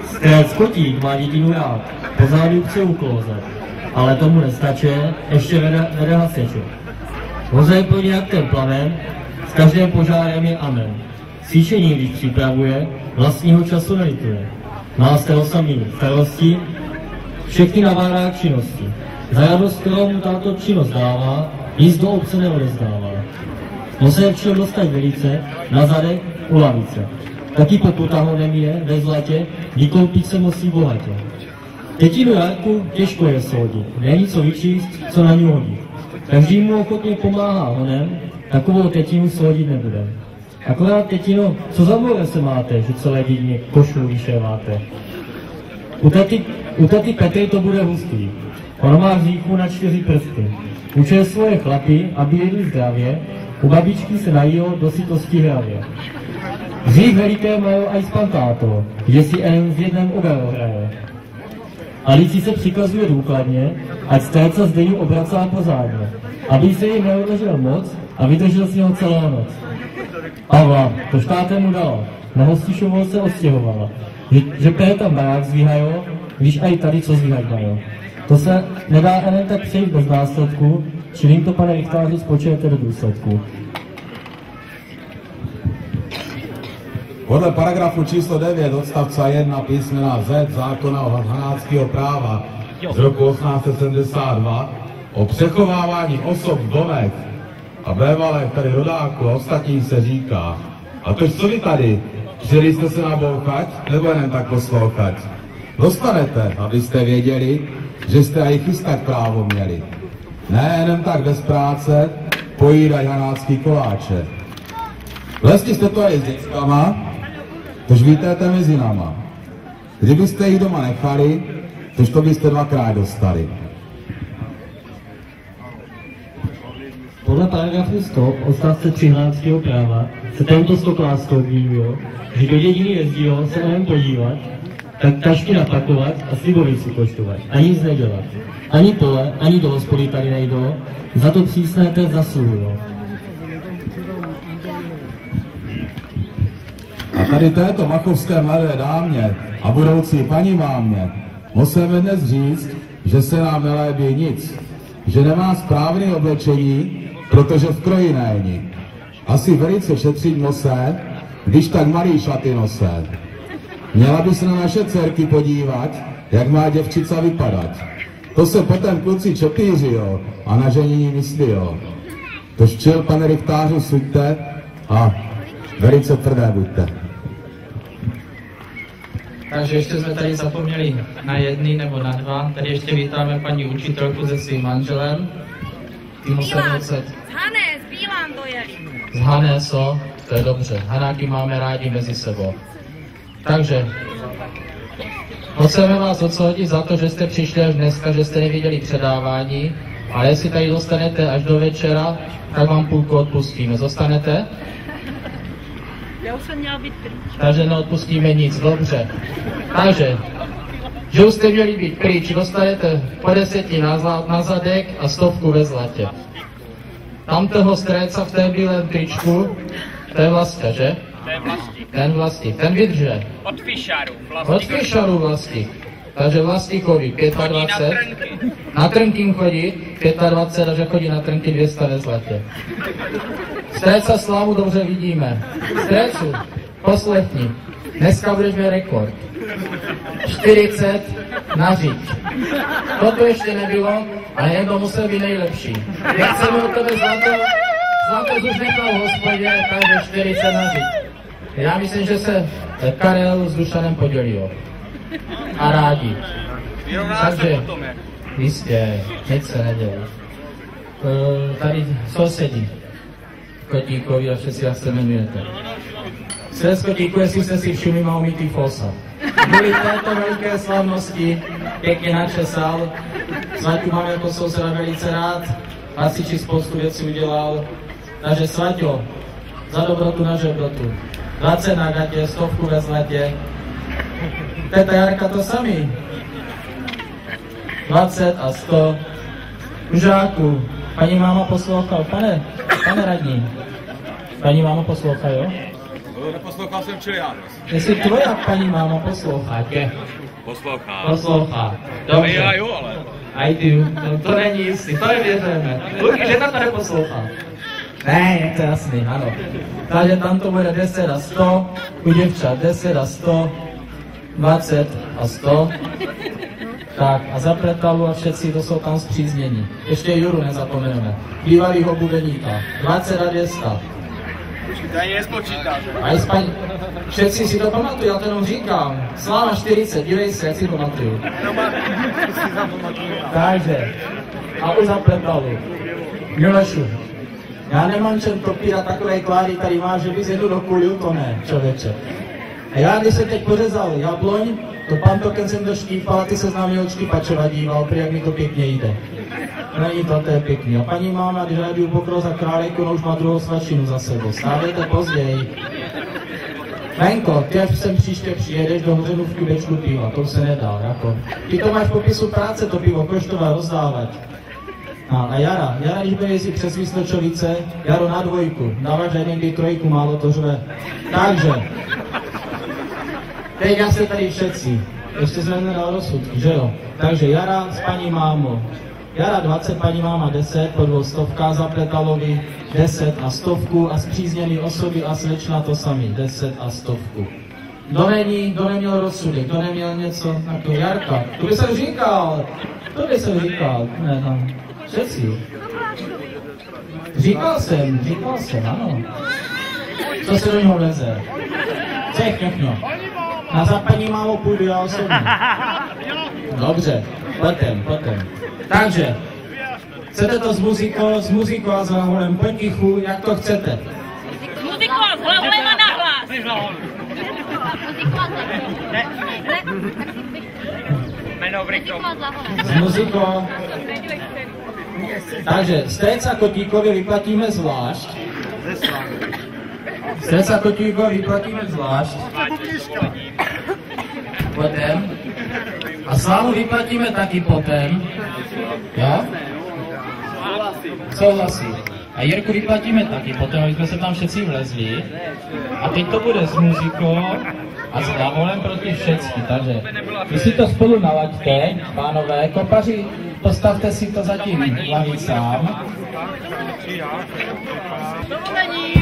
Skrec kotík má dědinu rád, pozádu chce uklouzet, ale tomu nestačí, ještě vede hasiče. Hoře pro nějak ten plamen, s každým požárem je amen. Cvičení, když připravuje, vlastního času nelituje. Má z toho samý starosti, všechny navádá k činnosti. Za radost, kterou mu tato činnost dává, jíst do obce neodezdává. Musel všel dostat velice, na zadek u lavice. Taky pokuta ho nemije ve zlatě, vykoupit se musí bohatě. Tetinu Jarku těžko je soudit, není co vyčíst, co na ní hodí. Každý mu ochotně pomáhá honem, takovou tetinu svodit nebudem. Akorát tetino, co za more se máte, že celé dědině košlu vyšéváte? U taty Petry to bude hustý. Ona má hříchu na 4 prsty. Učil svoje chlapy, aby jedli zdravě, u babičky se najílo do sytosti hravě. Hřích veliké mají aj spantáto, že si jen v jednom ogaru hraje. Alici se přikazuje důkladně, ať stréca Zdeňu obracá pozádně, aby se jí neodležel moc a vydržel s něho celou noc. Pavla, to štáte mu dala, na Hostišovo se odstěhovala, že tam barák zvíhajo, když aj tady co zvíhať majo. To se nedá jen tak přejít bez následku, čili jim to, pane Richtáři, spočujete do důsledku. Podle paragrafu číslo 9 odstavce 1 písmena Z zákona o hanáckého práva z roku 1872 o přechovávání osob v domech a bévalech tady rodáku a ostatních se říká: a tož co vy tady, přijeli jste se nabouchat nebo jen tak poslouchat? Dostanete, abyste věděli, že jste aj chystat právo měli. Ne jenom tak bez práce pojídaj hanácký koláče. Lesli jste to aj s dětskama, tož vítéte mezi náma. Kdybyste jich doma nechali, tož to byste 2krát dostali. Podle paragrafu 100 odstavce 13. práva se tento stokláskou obdívil, že do dědiny jezdilo se jen podívat, tak tašky napakovat a slibovici koštovat a nic nedělat. Ani pole, ani do hospody tady nejdou, za to přísné teď zasluhují. A tady této machovské mladé dámě a budoucí paní mámě musíme dnes říct, že se nám nelébí nic, že nemá správné oblečení, protože v kroji není. Asi velice šetřit nose, když tak malý šaty nose. Měla by se na naše dcerky podívat, jak má děvčica vypadat. To se potom kluci čepířijou a na ženění myslijou. Tož čil, pane Richtářu, suďte a velice tvrdé buďte. Takže ještě jsme tady zapomněli na jedný nebo na dva. Tady ještě vítáme paní učitelku se svým manželem. Z Hané, z Bílán dojeli. Z Hané, to je dobře. Hanáky máme rádi mezi sebou. Takže chceme vás odsoudiť za to, že jste přišli až dneska, že jste neviděli předávání, ale jestli tady dostanete až do večera, tak vám půlku odpustíme. Zostanete? Já už jsem měla být pryč. Takže neodpustíme nic, dobře. Takže, že už jste měli být pryč, dostanete 50 na zadek a 100 ve zlatě. Tam toho stréca v té bílém tričku, to je Vlasta, že? Ten Vlastík, ten vydrže. Od Fišaru. Od Fišaru Vlastík. Takže Vlastíkovi 25. Na Trnkin chodí 25 a že chodí na Trnky 200 ve zlatě. Stréca Slávu dobře vidíme. Strécu, poslechni. Dneska budeš mít rekord. 40 na říč. Toto ještě nebylo, ale jedno musel být nejlepší. Jak chceme od tebe zlato už nechal v hospodě, takže 40 na říč. Já myslím, že se Karel s Dušanem podělí. A rádi. Takže, jistě, nic se nedělí. Tady sousedí. Kotíkovi a všetci jak se jmenujete. Svět Kotíku, jestli jste si všimli, má umytý fosa. Byli této veliké slavnosti, pěkně načesal. Svaťu mám jako souseda velice rád, Hasiči spoustu věcí udělal. Takže Svaťo, za dobrotu na žebrotu. 20 na gatě, 100 ve zlatě. Teta Jarka to samý. 20 a 100. Žáku, paní máma poslouchal, pane radní. Paní máma poslouchá, jo? Neposlouchal jsem Čiliános. Jestli tvoja paní máma poslouchá, tě? Poslouchá. Dobře. Já jo, ale. Aj ty, to není jistý, to nevěříme. Luky, že tam to neposlouchá. Ne, je to jasný, ano. Takže tam to bude 10 a 100, u děvčat 10 a 100, 20 a 100. Tak a za Pretalu a všetci, to jsou tam zpříznění. Ještě Juru nezapomeneme. Bývalýho bubeníka. 20 a 200. To ani nespočítáš. Všetci si to pamatují, já to jenom říkám. Sláva 40, dívej se, jak si pamatuju. Takže, a už za Pretalu. Milošu, já nemám čem topírat takové tváry, tady máš, že bys jedu do kuliu, to ne, člověče. A já, když jsem teď pořezal jabloň, to pantoken jsem doštípal a ty se na mě od štípačova díval, prý jak mi to pěkně jde. Není to je pěkný. A paní máma, když já jdu pokrok za králíku, no už má druhou svačinu za sebou. Stávejte později. Venko, ty až sem příště přijedeš do Hřenovky bečku piva, to se nedá, jako. Ty to máš v popisu práce, to pivo, koštovat, rozdávat. A Jara, když bude jezdit přes Vysločovice, Jaro na dvojku, dáváš jedinky trojku, málo to řve. Takže, teď já se tady všetci, ještě jsme nedal rozsudky, že jo? Takže Jara s paní mámou. Jara 20, paní máma 10, po 200, za Pletalovi 10 a 100 a zpřízněný osoby a slečna to samý, 10 a 100. Kdo neměl rozsudek, kdo neměl něco na to, Jarka, to by jsem říkal, ne tam, všetci. Říkal jsem, ano. Co se do něho leze? Všechno. Na za paní mámu půjdu já osobně. Dobře, potom. Takže, chcete to s muzikou a s hlaholem potichu, jak to chcete? S muzikou a s hlaholem a nahlas! S muzikou. Takže, Stréca Kotíkovi vyplatíme zvlášť. Potom. A Slávu vyplatíme taky potom. Jo? Souhlasí. A Jirku vyplatíme taky potom, aby jsme se tam všetci vlezli. A teď to bude s muzikou a s hlavolem proti všecky. Takže vy si to spolu nalaďte, pánové, kopaři, postavte si to zatím lavicám. Dovolení!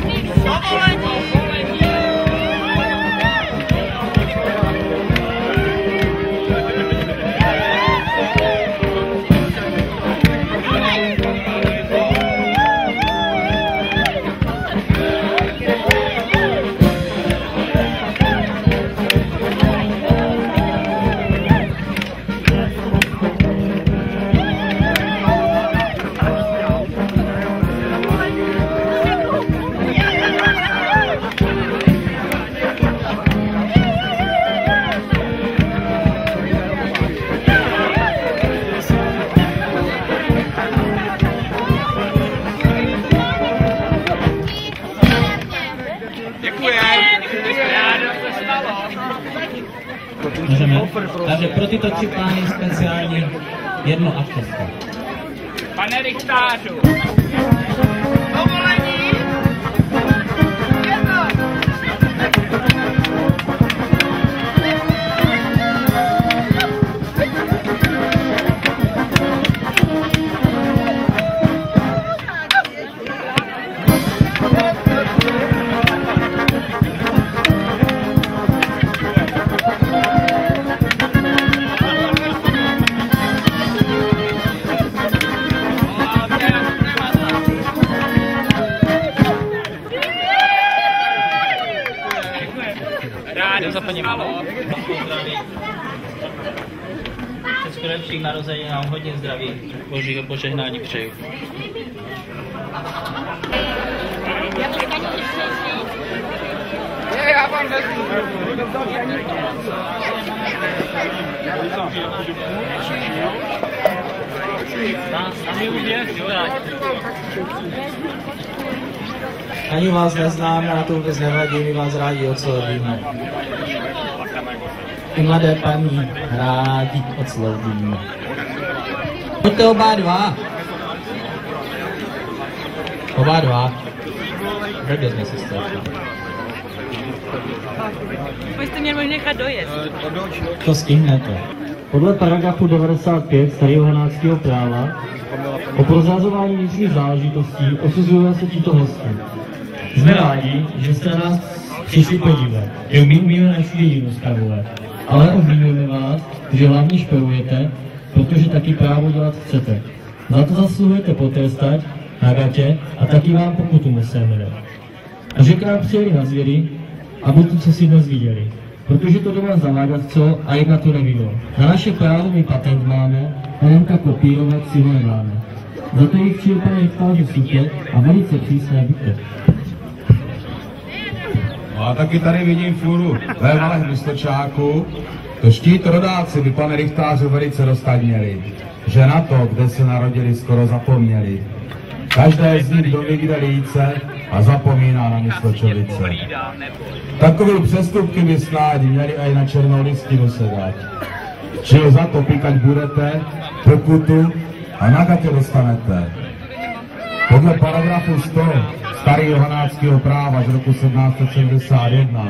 Takže pro tyto 3 pány speciální 1 a 6. Pane Richtářu. Všechno lepších narození, nám hodně zdraví, božího požehnání přeju. Já vám vezmu. Ani vás neznáme, a to vůbec nevadí, my vás rádi odslovíme. I mladé paní rádi odslovíme. Pojďte oba dva. Kde jsme se stali? Pojďte mě možná nechat dojet. To stihnete. Podle paragrafu 95 starého hanáckého práva o prozrazování vnitřních záležitostí osuzuje se tito hosty. Jsme rádi, že jste nás přišli podívat, že umíme naši jedinou zpravovat. Ale obvinujeme vás, že hlavně šperujete, protože taky právo dělat chcete. Za to zasluhujete potrestat na gatě a taky vám pokutu musíme dát. A že k nám přijeli na zvěry, aby to, co si dnes viděli. Protože to do vás zavádat co a jak to nevidělo. Na naše právo my patent máme, a jen tak kopírovat si ho nemáme. Za to jich přijel pane Richtáři sutě a velice přísné bytě. No a taky tady vidím fůru ve Valech Vystočáku. To štít rodáci by pane Richtářu velice roztadněli, že na to, kde se narodili, skoro zapomněli. Každé z nich doví, kde líce a zapomíná na Mysločovice. Takový přestupky by snad měli aj na černou listinu se dát. Čili za to píkať budete, pokutu a na gatě dostanete. Podle paragrafu 100 starého hanáckého práva z roku 1771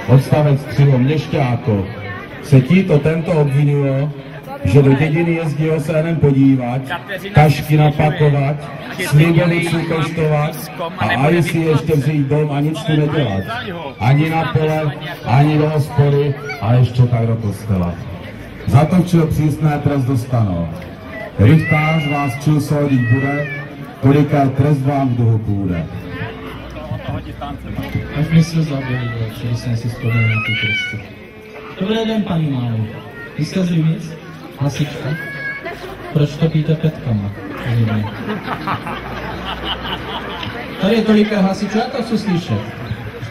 odstavec 3 o měšťákoch se títo tento obvinulo, že do dědiny jezdí se jenom podívat, tašky napakovat, slibovicu koštovat a aj si ještě vzít dom a nic tu nedělat. Ani na pole, ani do hospody a ještě tak do kostela. Za to včil přísné trest dostanou. Richtář vás včil soudit bude, koliká trest vám v duhu půjde. Až mi se zabili, čili jsem si vzpomněl na ty tresty. Dobrý den, paní málo. Vy jste z Rýmic? Hasička? Proč to píte petkama? Tady je tolika hasičů, já to chci slyšet.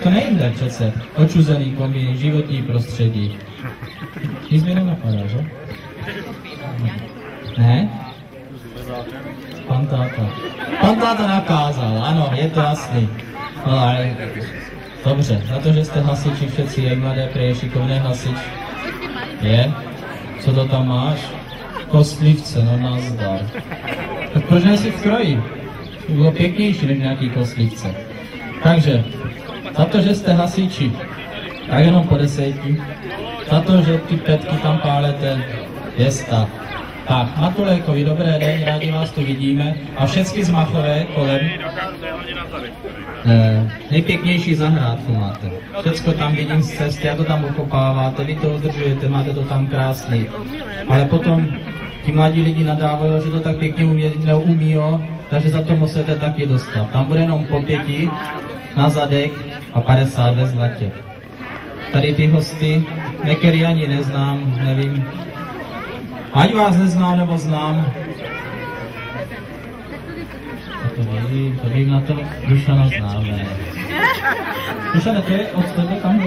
To nejde přece. Očuzený komín, životní prostředí. Nic mi nenapadá, že? Ne? Pan táta. Pan táta nakázal, ano, je to jasný. No ale dobře, na to, že jste hasiči všetci, je mladé, prej šikovný hasič. Je? Co to tam máš? Kostlivce, no nazdar. Tak proč nejsi v kroji? To bylo pěknější než nějaký kostlivce. Takže, za to, že jste hasiči, tak jenom po 10. Za to, že ty petky tam pálete, jesta. Tak, Matulékovi, dobré den, rádi vás tu vidíme. A všechny zmachové kolem. Nejpěknější zahrádku máte. Všecko tam vidím z cesty, jak to tam okopáváte, vy to udržujete, máte to tam krásný. Ale potom ti mladí lidi nadávají, že to tak pěkně neumíjo, takže za to musíte taky dostat. Tam bude jenom po 5 na zadek a 50 ve zlatě. Tady ty hosty, některý ani neznám, nevím. Ať vás neznám nebo znám. To vím na to, Dušana známe. Dušane, to je od tebe kam?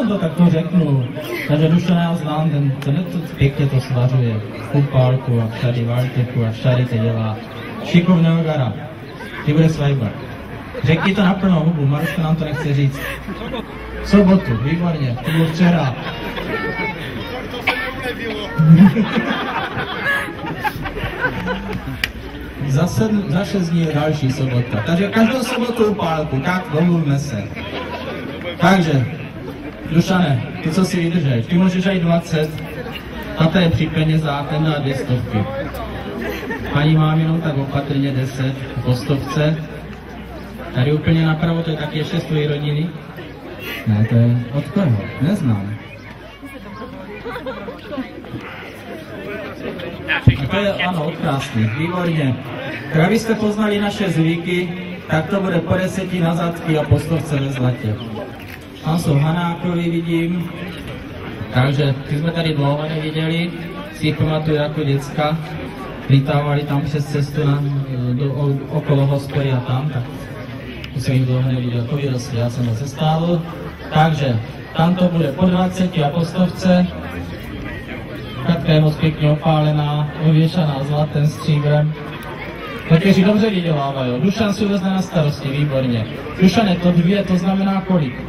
No tak to řeknu. Takže Dušana já znám, ten to pěkně to svařuje. V Kupálku a v Šary Valteku a v Šary to dělá. Šikovného gara. Ty bude svajba. Řekni to na plnou hubu, Maruška nám to nechce říct. V sobotu, výborně, to bylo včera. Za 6 dní je další sobota. Takže každou sobotu u pálku, tak domluvme se. Takže, Dušane, ty co si vydržeš, ty můžeš aj 20, tata je při penězách, ten dá 200. Paní mám jenom tak opatrně 10, po 100. Tady úplně napravo, to je taky ještě z tvojí rodiny? Ne, to je od koho? Neznám. A to je, ano, odkrásný, výborně. Tak abyste poznali naše zvyky, tak to bude po 10 na zadky a po 100 ve zlatě. Tam jsou Hanákovi, vidím. Takže ty jsme tady dlouho neviděli, si jich pamatuju jako děcka. Lítávali tam přes cestu okolo hospody a tam, tak to jsem jich dlouho neviděl, to vyrostli, já jsem zase stál. Takže tam to bude po 20 a po 100. Katka je moc pěkně opálená, ověšaná zlatem, stříbrem. Někteří dobře vydělávají. Dušan si vezne na starosti, výborně. Dušane, to 2, to znamená kolik?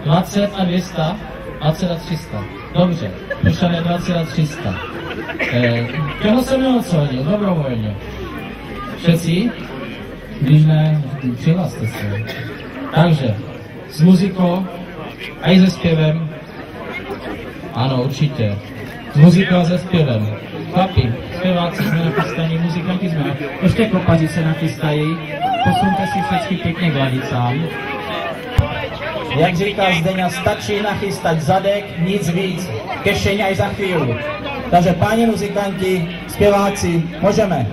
20 a 200? 20 a 300. Dobře. Dušane, 20 a 300. Těho jsem neodsoudil, dobrovolně. Všetci? Když ne, přihlaste se. Takže, s muzikou a i se zpěvem. Ano, určitě. S muzikou a se zpěvem. Chlapi, zpěváci jsme nachystaní, muzikanti jsme. Ještě kopaři se nachystají. Posunte si všechny pěkně k ladicám. Jak říká Zdeňa, stačí nachystat zadek, nic víc. Kešeň aj za chvíli. Takže páni muzikanti, zpěváci, můžeme.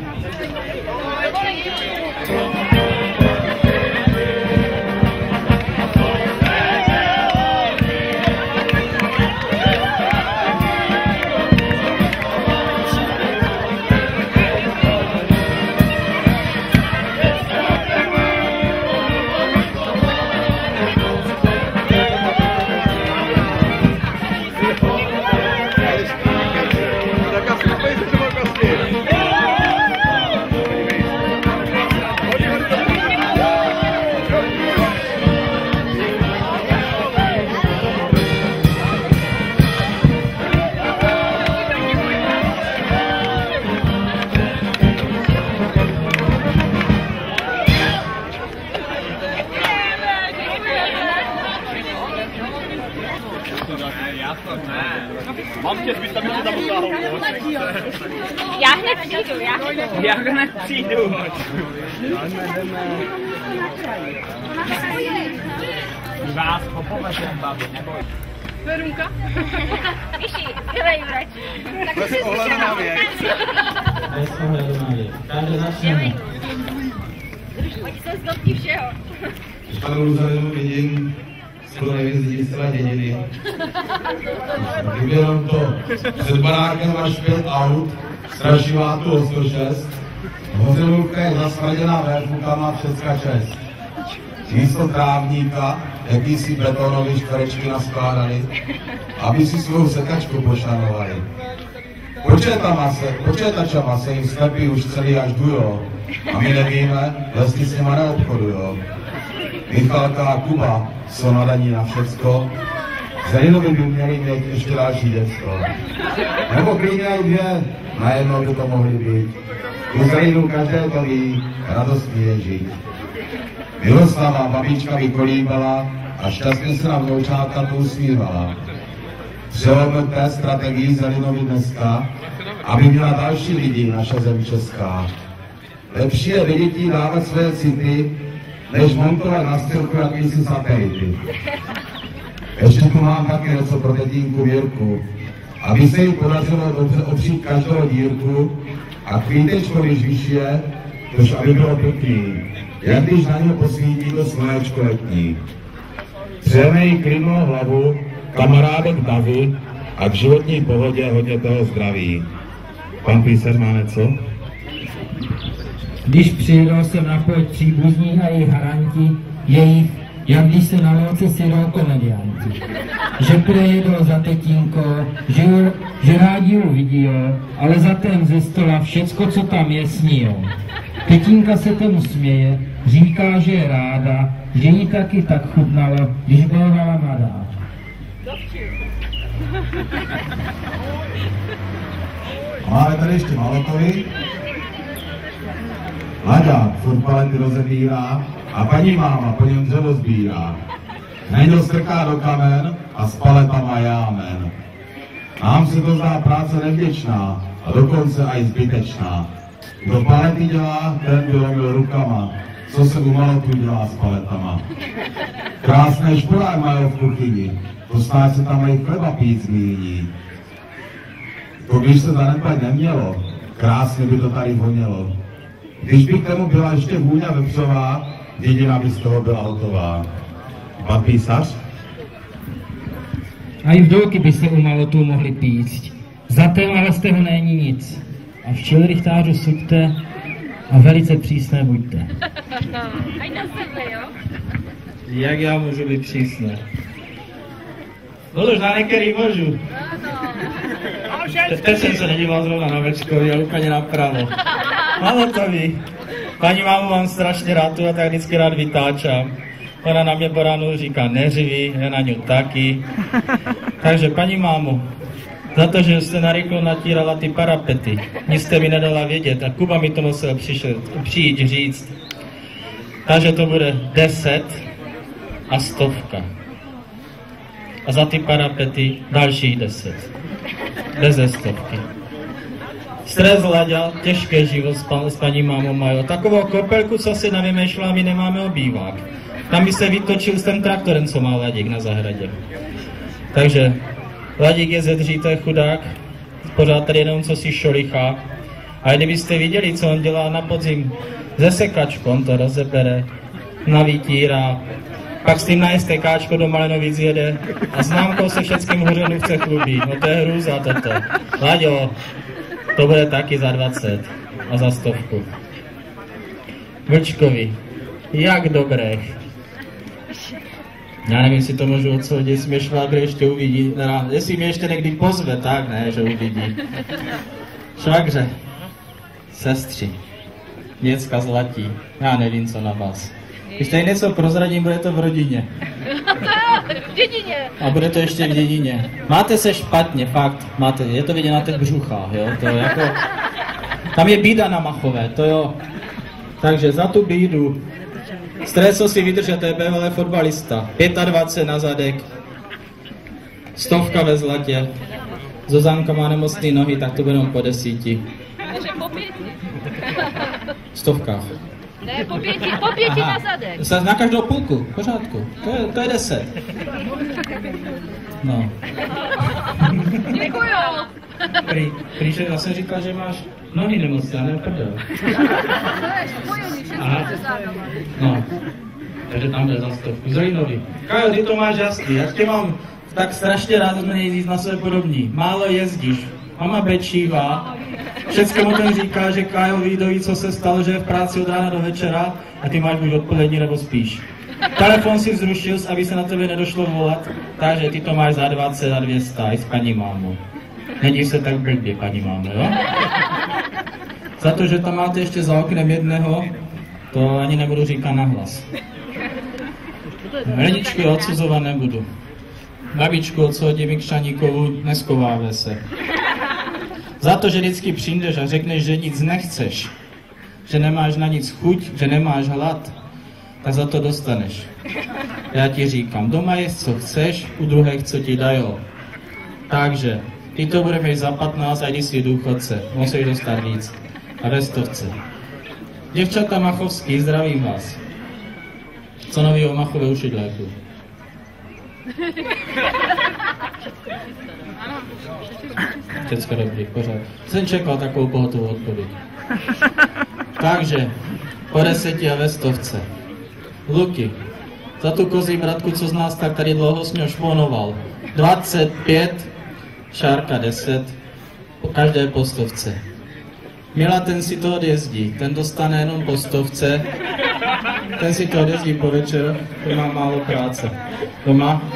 Já hned přijdu, já hned přijdu. Vás popovažujem, babi, neboj. Verunka? Vyšší, dělej vrať. Tak si ohledu na věc. Bez ohledu na věc. Takže začneme. Oni se zdobí všeho. Panu Luzarinu vidím skoro nejvíc lidí z celé dědiny. Jenom to, před barákem máš 5 aut, strašivátu o 106, hořelůvka je zasmrděná vérfukama všecka čest. Místo trávníka, jakýsi betonový čtverečky naskládali, aby si svou sekačku pošanovali. Počítačama se jim slepí už celý až dujou, a my nevíme, jestli s nima neobchodujou. Michalka a Kuba jsou nadaní na všecko, Zrejnovi by měli mít ještě další děcko. Nebo klidně i 2, najednou by to mohli být. U Zrejnu každé to ví, radostný je žít. Miroslava babička vykolíbala a šťastně se na vnoučátka usmívala. Přehodnoťte strategii Zrejnovi dneska, aby měla další lidi naše zem česká. Lepší je dětí dávat své city, než montovat na stělku jakýsi satelity. Ještě tu mám taky něco pro tetínku Věrku, aby se jí podařilo dobře opřít každou dírku a kvítečko, když vyšije, tož aby bylo pěkný, jak když na něho posvítí to slunečko letní. Přejeme jí klidnou hlavu, kamarádek davy a k životní pohodě hodně toho zdraví. Pan písař má něco? Když přijedou sem na pojď příbuzní a jejich haranti, jejich, jak když se na noci sjedou komedianti. Že prejedou za tetínko, že rádi uvidí, ale za ten ze stola všecko, co tam je, sníjou. Tetínka se tomu směje, říká, že je ráda, že jí taky tak chutnalo, když byla mladá. Máme tady ještě Malotovi. Láďa furt palety rozebírá a paní máma po něm dřevo sbírá. Neděl strká do kamen a s paletama jámen. Nám se to zdá práce nevděčná a dokonce aj zbytečná. Kdo palety dělá, ten by lomil rukama, co se u Malotů dělá s paletama. Krásné špulák mají v kuchyni, to snad se tam mají chleba pít zmíní. To když se zanedbat nemělo, krásně by to tady vonělo. Když by k tomu byla ještě vůňa vepřová, dědina by z toho byla hotová. Pan písař? A i v dolky by se u Malotů mohli píct. Za tém ale z toho není nic. A v čele rychtářu suďte a velice přísné buďte. Aj na sebe, jo? Jak já můžu být přísné? No už na některý můžu. Teď jsem se nedíval zrovna na Večkovi, ale úplně napravo. Málo to ví. Paní mámu mám strašně rád, tu a tak vždycky rád vytáčám. Ona na mě po ránu říká neřiví, já na ňu taky. Takže paní mámu, za to, že jste narychlo natírala ty parapety, nic jste mi nedala vědět a Kuba mi to musel přijít říct. Takže to bude 10 a 100. A za ty parapety dalších 10. Beze 100. Stres Láďa, těžké život s paní mámou mají. Takovou kopelku, co si navymýšlela, my nemáme obývák. Tam by se vytočil s tím traktorem, co má Ladík na zahradě. Takže Ladík je zedří, to je chudák, pořád tady jenom co si šolichá. A kdybyste viděli, co on dělá na podzim, ze sekačkou, on to rozebere, navítírá, pak s tím na STKčko do Malenovic jede a známkou se všetkým hořenu chce chlubit. No to je hrůza toto. Láďo, to bude taky za 20 a za 100. Vlčkovi, jak dobré. Já nevím, jestli to můžu odsoudit, jestli mě švágr ještě uvidí. Jestli mě ještě někdy pozve, tak ne, že uvidí. Švagře, sestři, děcka zlatí, já nevím, co na vás. Když tady něco prozradím, bude to v rodině. V dědině. A bude to ještě v dědině. Máte se špatně, fakt. Máte, je to vidět na těch břuchách, jo. To jako, tam je bída na Machové, to jo. Takže za tu bídu. Stres, co si vydržete, bývalý fotbalista. 25 na zadek. 100 ve zlatě. Zuzanka má nemocný nohy, tak to bude jenom po 10. Takže po 5. Stovkách. Ne, po 5 na zadek. Na každou půlku, v pořádku. To je 10. No. Děkuju. Prý zase říkal, že máš nohy nemocné, ne prdel. No. Takže tam jde za 100. Zajímavý. Kajo, ty to máš jasný. Já tě mám tak strašně rád, jsme jezdit na sebe podobní. Málo jezdíš. Mama bečívá. Všecko mu ten říká, že Kajo ví, co se stalo, že je v práci od rána do večera a ty máš buď odpolední nebo spíš. Telefon si zrušil, aby se na tebe nedošlo volat, takže ty to máš za 20 a 200 i s paní mámou. Nedíš se tak blbě, paní mámo, jo? Za to, že tam máte ještě za oknem jedného, to ani nebudu říkat nahlas. Rodičku odsuzovat nebudu. Babičku, co hodí k Šaníkovu, neskováve se. Za to, že vždycky přijdeš a řekneš, že nic nechceš, že nemáš na nic chuť, že nemáš hlad, tak za to dostaneš. Já ti říkám, doma jest, co chceš, u druhých, co ti dajo. Takže, ty to budeme mít za 15 a jdi si důchodce, musíš dostat víc. A ve 100. Děvčata Machovský, zdravím vás. Co novýho Machové ušidléku? Všecko dobrý, pořád. Jsem čekal takovou pohotovou odpověď. Takže, po 10 a ve 100. Luky, za tu kozí bratku, co z nás tak tady dlouho s ňou šponoval. 25, Šárka 10, každé po 100. Mila, ten si to odjezdí, ten dostane jenom po 100, ten si to odjezdí po večeru, ten má málo práce.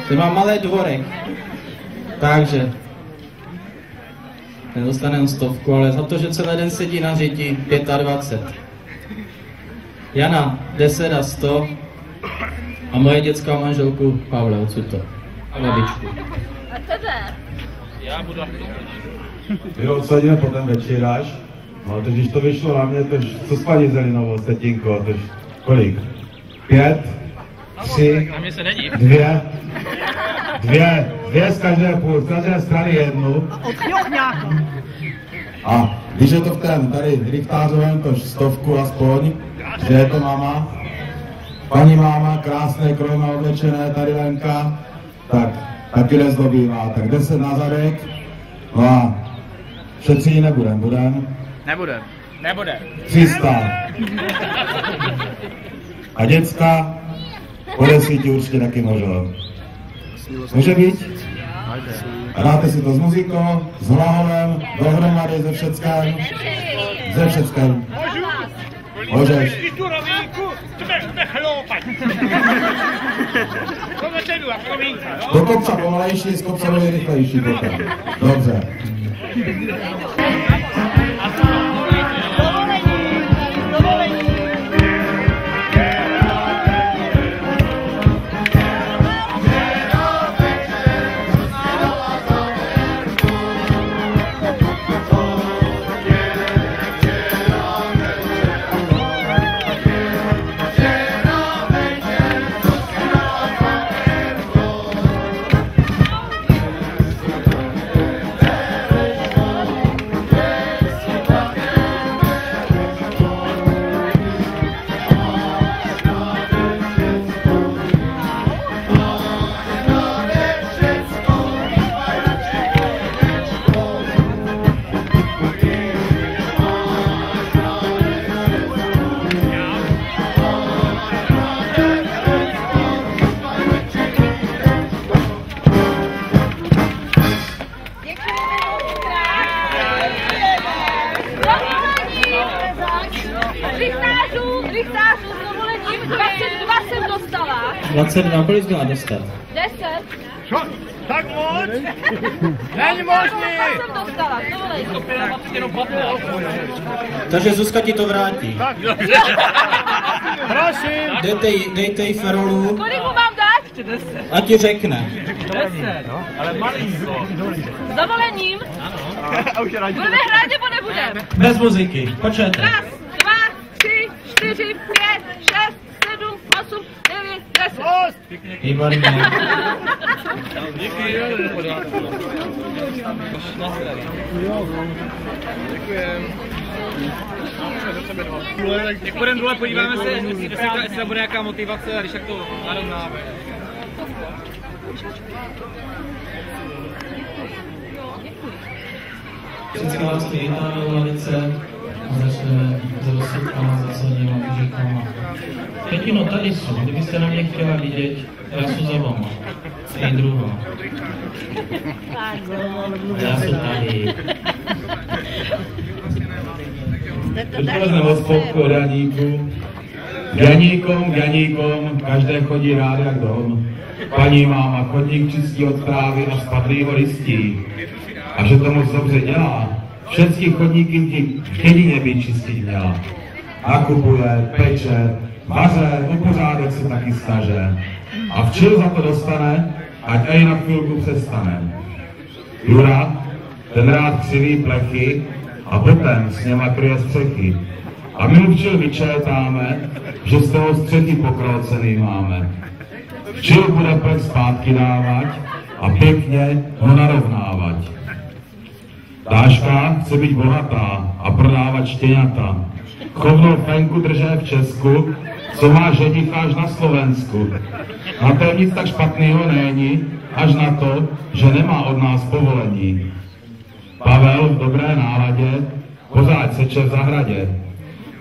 Ten má malé dvorek, takže ten dostane jen 100, ale za to, že celý den sedí na řidi, 25. Jana, 10 a 100 a moje dětská manželku Pavle, odsud to. A babičku. A tebe? Já budu. My ho odsadíme potom večeráš, no totiž to vyšlo na mě, tož, co s paní Zelinovou, Setinko, tož kolik? 5, 3, 2 z každé půl, z každé strany jednu. A když je to v tém tady rychtářovém, tož 100 aspoň, že je to máma, paní máma, krásné krojma oblečené, tady venka, tak taky nezdobívá, tak 10 na zadek, no a šetří budem. Nebude. 300. A děcka, po 10 určitě taky můžou. Může být? A dáte si to s muzikou, s hlahovem, dohromady ze všeckém. Ze všeckém. Můžeš. Do kopca pomalejší, z kopca bude rychlejší potom. Dobře. Rychtářů s dovolením 22 jsem dostala. 22, kolik měla dostat? 10. Čo? Tak moc? Není možný! jsem dostala, s dovolením. Takže Zuzka ti to vrátí. Prosím. Dejte jí ferolu. Kolik mu mám dát? 10. A ti řekne. 10, ale malinko. S dovolením? Budeme hrát nebo nebudeme? Bez muziky, počujete. 1, 2, 3, 4, 5, 6, 7, 8, 9, Výborně. Jak půjdeme dole, podíváme se, jestli bude nějaká motivace, a když tak to narovnáme. Vždycky vás tu vítáme do lavice a začneme se rozsudkama, zasadněma, kužíkama. Pětino, tady jsou, kdybyste na mě chtěla vidět, já jsem za vama. Ej, druhá. Já jsem tady. Vytvořme hospodku od Janíku. Janíkom, každé chodí rád jak dom. Paní máma chodník čistí od trávy a spadlý listí. A že to moc dobře dělá, všechny chodníky v jedině by čistit měla. Nakupuje, peče, vaře, o pořádek se taky snaže. A včil za to dostane, ať aj na chvilku přestane. Jura, ten rád křiví plechy a potom s něma kryje střechy. A my mu včil vyčétáme, že z toho střechy pokroucený máme. Včil bude plech zpátky dávat a pěkně ho narovnávat. Dáška chce být bohatá a prodávat štěňata. Chovnou fenku drže v Česku, co má ženicha až na Slovensku. Na tom nic tak špatného není, až na to, že nemá od nás povolení. Pavel v dobré náladě pořád seče v zahradě.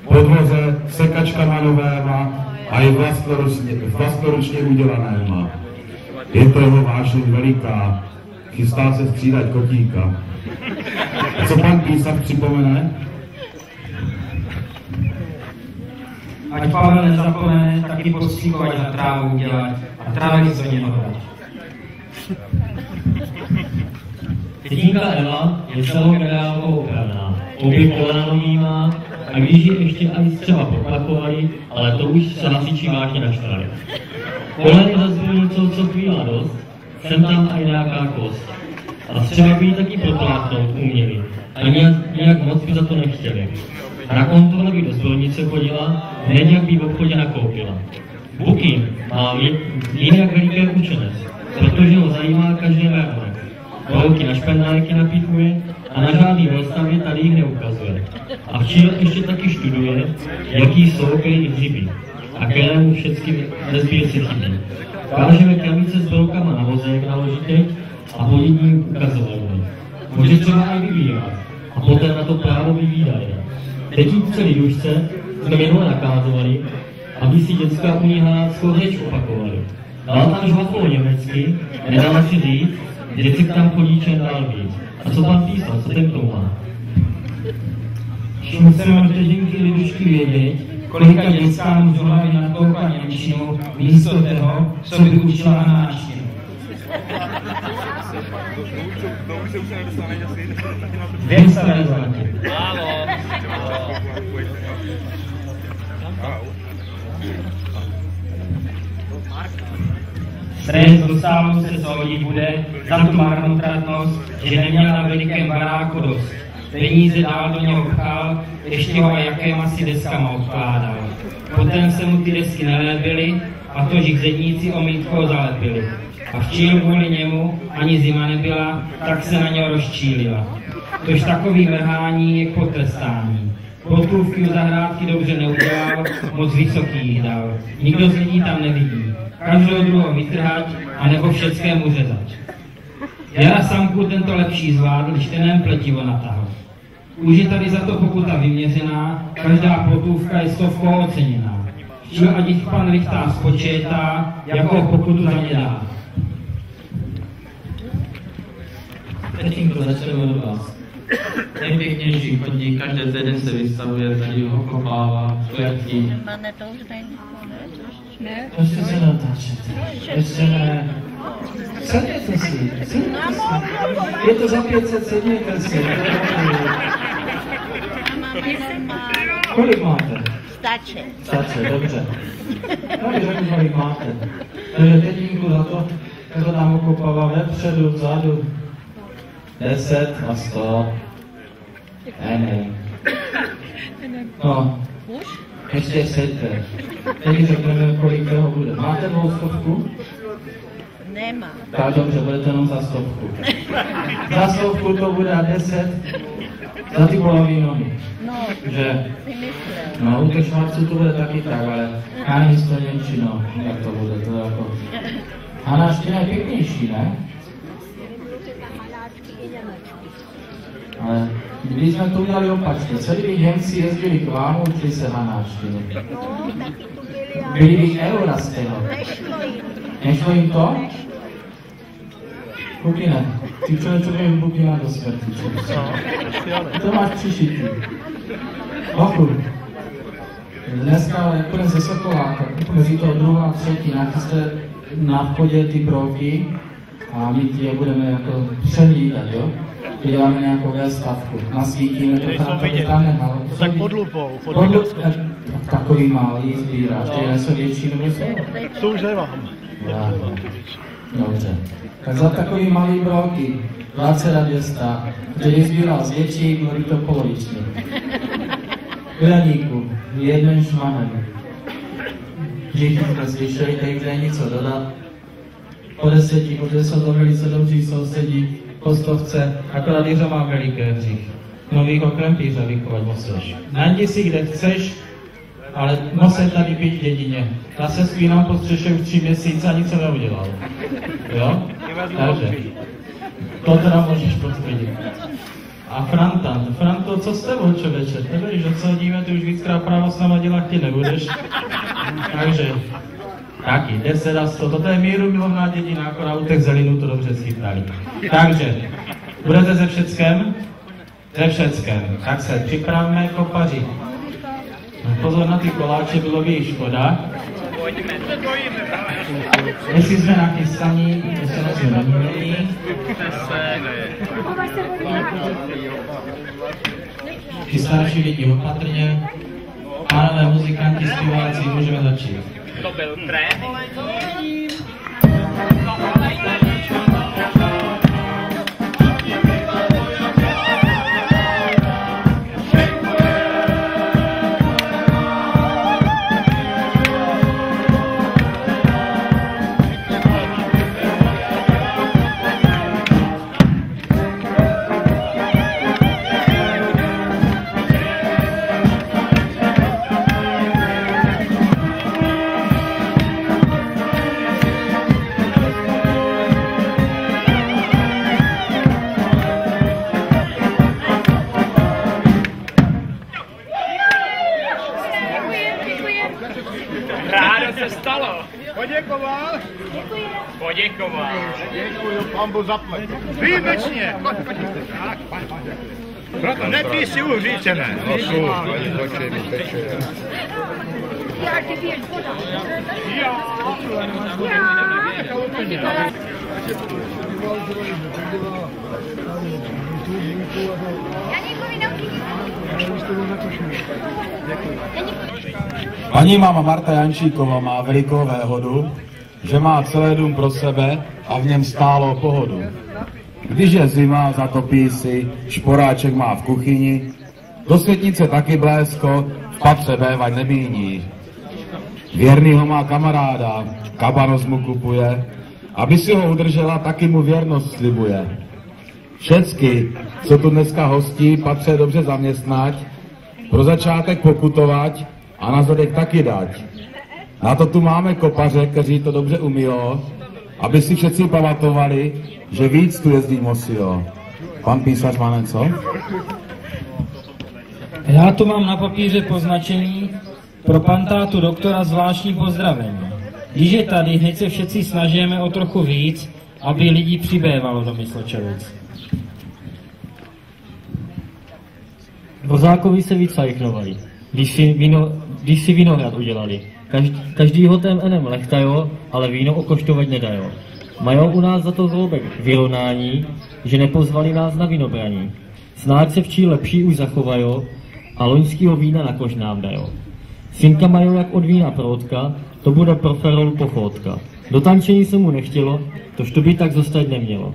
Podvoze sekačkama novéma a i vlastnoručně udělanéma. Je to jeho vášeň veliká, chystá se střídat kotíka. A co pan písař připomene? Ať Pavel nezapomene taky postříkovat na trávu udělat a trávy co něho dát. Tetínka Eva je celou generálkou opravná. Obě kolena nový má a když ji ještě ani třeba poplakovali, ale to už se hasiči vážně naštvali. Koleny zase něco, co chvíla dost, sem tam a nějaká kost. A třeba by ji taky protláknout uměli. A nějak moc by za to nechtěli. Na kontrole by do zbrojnice chodila, hned jak by v obchodě nakoupila. Buky má jinak veliký učenec, protože ho zajímá každý vermek. Holky na špendálky napichuje a na žádný velstavě tady jich neukazuje. A včera ještě taky studuje, jaký jsou i hřiby a které mu všechny ve sbírce chybí. Kážeme krabice s broukama na vozek naložíte a po jedním ukazování. Může třeba i vybírat a poté na to právo vyvídaje. Tetínce Lidušce jsme minule nakázovali, aby si děcka u ní hanáckou řeč opakovali. Dala tam žvachou německy, nedala si říct, děcek tam chodí čem dál víc. A co pan písal, co ten to má? Musíme od tetínky Lidušky vědět, kolika dětskám z hlavy natloukla němčinu místo toho, co by učila hanáčtinu. Vím se nezvátě. Stres dostávou se soudit bude za tu marnotratnost, že neměl na velikém baráku dost. Peníze dál do něho pchal, ještě ho jakéma si deskama odkládal. Potom se mu ty desky nelébily a to žich zedníci omítkou zalepili. A včil kvůli němu ani zima nebyla, tak se na něho rozčílila. Tož takový mrhání je k potrestání. Podpůvky u zahrádky dobře neudělal, moc vysoký jich dal. Nikdo z lidí tam nevidí. Každou druhou vytrhat, anebo všeckému řezat. Jara Samku tento lepší zvládl, když tenem pletivo natáhl. Už je tady za to pokuta vyměřená, každá potůvka je 100 oceněná. Čili ať jich pan Lichtář spočítá, jakou pokutu za ně dá. Tetínko, začneme od vás. Nejpěknější chodník, každý týden se vystavuje, tady ho kopává, kletí. Ještě se natáčete. Ještě ne. Sedněte si. Je to za 500, sedněte si. Kolik máte? Stačí, dobře. No, řeknu, kolik máte. Takže tetínku za to, že to nám okopává vepředu, vzadu. 10 a 100. Ne. No. Ještě seďte. Teď řekneme, kolik toho bude. Máte 200? Nemá. Tak dobře, budete jenom za 100. Za 100 to bude 10. Za ty bolavý nohy. No, že? si myslím. No, u těch švarců to bude taky tak, ale já nevím, to Němčino, jak to bude, to je jako... Hanáčtina je pěknější, ne? Ale když jsme to udělali opačně, celý by Němci jezdili k vám, učili se hanáčtiny. Byli by eura z toho. Nešlo jim to? Kukine, ty člověče by jim bukina do smrti. To máš přišitý. Ochu. Dneska úplně ze Sokoláka, mezi toho 2. a 3. nachysté na vchodě ty brouky a my ti je budeme jako přehlídat, jo? Děláme nějakou stavku, nasvítíme to tam nehal. Tak pod lupou. Takový malý sbíráš, ty něco větší nebo co? To už nemám. Dobře. Tak za takový malý brouky, 20 a 200, který sbíral z větší, bylo by to polovičně. Hledníku, jedním šmahem. Všichni jsme slyšeli, teď jde něco dodat. Po 10, protože jsou to velice dobří sousedí, po 100, akorát Jiřa má veliké hřích. Novýho krempíře vychovat musíš. Najdi si, kde chceš, ale nosej tady být v dědině. Já se spínám po střeše už 3 měsíce a nic se neudělal. Jo? Takže, to teda můžeš potvrdit. A Franto, co s tebou, člověče? Tebe, když odsadíme, ty už víckrát právo s náma dělat ti nebudeš. Takže, taky, 10 a 100, toto je míru milovná dědina, akorát u těch zelinů to dobře schytali. Takže, budete ze všeckem? Ze všeckem. Tak se připravíme, kopaři. Pozor na ty koláče, bylo by škoda. Jestli jsme nachystaní, jestli jsme neměli. Ti starší lidi opatrně. Pánové muzikanti, zpěváci, můžeme začít. To byl trén. Rádo se stalo. Poděkoval. Poděkoval. Děkuju, pambu zaplať. Výjimečně. Nepij si uhříčené. No slušně, do čej mi teče. Já ti piješ voda. Paní máma Marta Jančíková má velikou výhodu, že má celý dům pro sebe a v něm stálou pohodu. Když je zima, zatopí si, šporáček má v kuchyni, do světnice taky blésko, v patře bévať nemíní. Věrnýho má kamaráda, kabanos mu kupuje, aby si ho udržela, taky mu věrnost slibuje. Všecky, co tu dneska hostí, patře dobře zaměstnať, pro začátek pokutovat a na zadek taky dať. Na to tu máme kopaře, kteří to dobře umíjo, aby si všetci pamatovali, že víc tu jezdí mosio. Pan písař má něco? Já tu mám na papíře poznačení pro pantátu doktora zvláštní pozdravení. Když je tady, hned se všetci snažíme o trochu víc, aby lidí přibývalo do Mysločovic. Dvořákovi se víc sajchnovali, když si vinohrad udělali. Každý ho tém enem lechtajo, ale víno okoštovat nedajo. Majou u nás za to zlobek vyrovnání, že nepozvali nás na vinobraní. Snad se včí lepší už zachovajo a loňskýho vína na kož nám dajo. Synka majou jak od vína proudka, to bude pro Ferolu pochodka. Do tančení se mu nechtělo, tož to by tak zostať nemělo.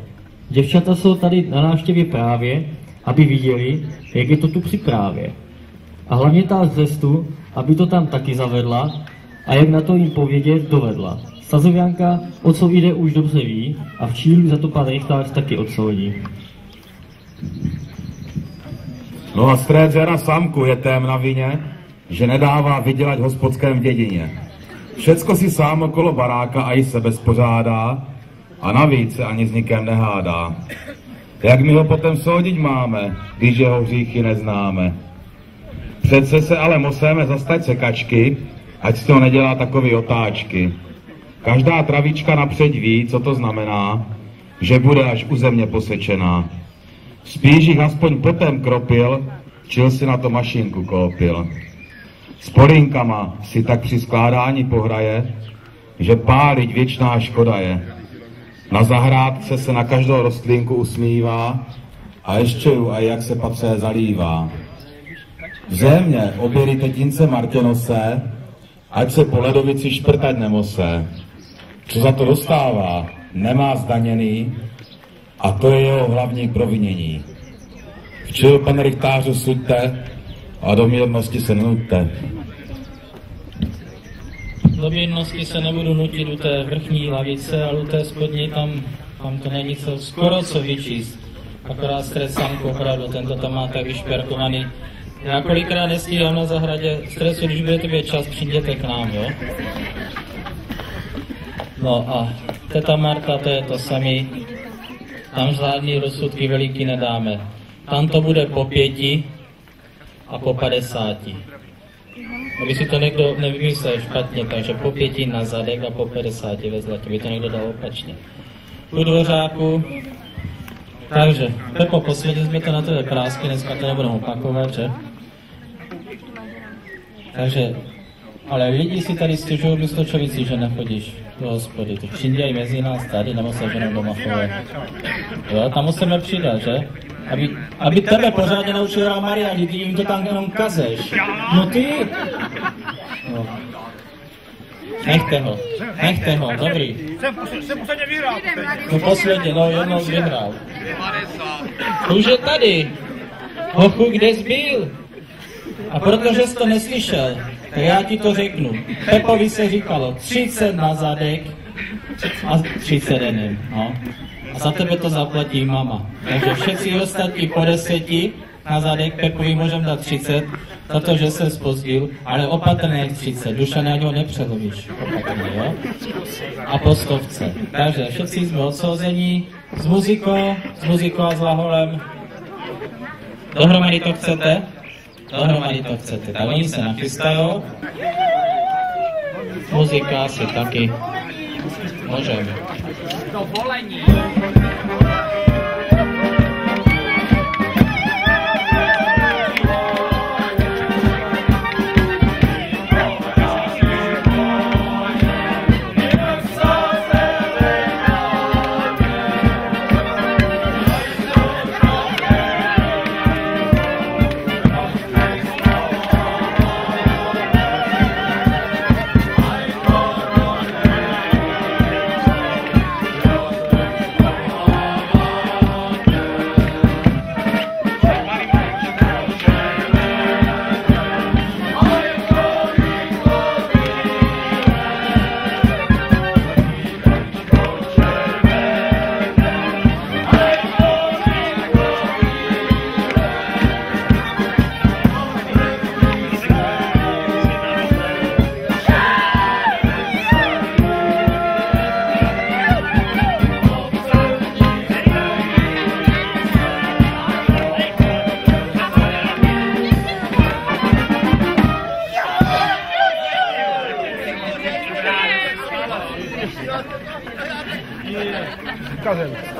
Děvčata jsou tady na návštěvě právě, aby viděli, jak je to tu při právě. A hlavně tá z cestu, aby to tam taky zavedla a jak na to jim povědět, dovedla. Stazovianka, o co jde, už dobře ví a v Čílu za to pan Richtář taky odsoudí. No a strét Jana Samku je tém na vině, že nedává vydělat hospodském dědině. Všecko si sám okolo baráka a i sebe spořádá a navíc se ani s nikým nehádá. Jak my ho potom soudit máme, když jeho hříchy neznáme? Přece se ale musíme zastat sekačky, ať z toho nedělá takový otáčky. Každá travička napřed ví, co to znamená, že bude až u země posečená. Spíš jich aspoň potem kropil, čil si na to mašinku koupil. S polínkama si tak při skládání pohraje, že pálit věčná škoda je. Na zahrádce se na každou rostlinku usmívá a ještě ju a jak se patře zalívá. V země oběry tetince Martěnose, ať se po ledovici šprtať nemose. Co za to dostává, nemá zdaněný a to je jeho hlavní provinění. Včil, pane Richtářu, suďte a do mírnosti se nenuďte. Do mírnosti se nebudu nutit u té vrchní lavice, ale u té spodní tam to není skoro co vyčíst. Akorát stres Samku, opravdu, tento tam má tak vyšperkovaný. Já kolikrát nestíhám na zahradě stresu, když budete mít čas, přijděte k nám, jo? No a teta Marta, to je to samý. Tam žádný rozsudky veliký nedáme. Tam to bude po 5 a po 50. Aby si to někdo nevymyslel špatně, takže po 5 na zadek a po 50 ve zlatě. By to někdo dal opačně. U dvořáku. Takže, Pepo, posvědili jsme to na tebe krásky, dneska to nebudeme opakovat, že? Takže, ale lidi si tady stěžují Městočovici, že nechodíš do hospody. To přijde i mezi nás tady, nebo se jenom doma chovat. Jo, tam musíme přidat, že? Aby tebe pořádně naučila Maria, ty jim to tam jenom kazeš. No ty! No. Nechte ho, dobrý. Jsem posledně vyhrál. To posledně, no jednou vyhrál. Už je tady. Hochu, kde jsi byl? A protože jsi to neslyšel, tak já ti to řeknu. Pepovi se říkalo 30 na zadek a 30 denem, no. A za tebe to zaplatí mama. Takže všetci ostatní po 10 na zadek, Pepovi můžem dát 30, za to, že se zpozdil, ale opatrně jak 30, duša na něho nepřelovíš. Opatrně, jo? A po 100. Takže všetci jsme odsouzení s muzikou a s laholem. Dohromady to chcete? Dohromady to chcete. Tak oni se nachystají. Muzika si taky můžeme. To volení.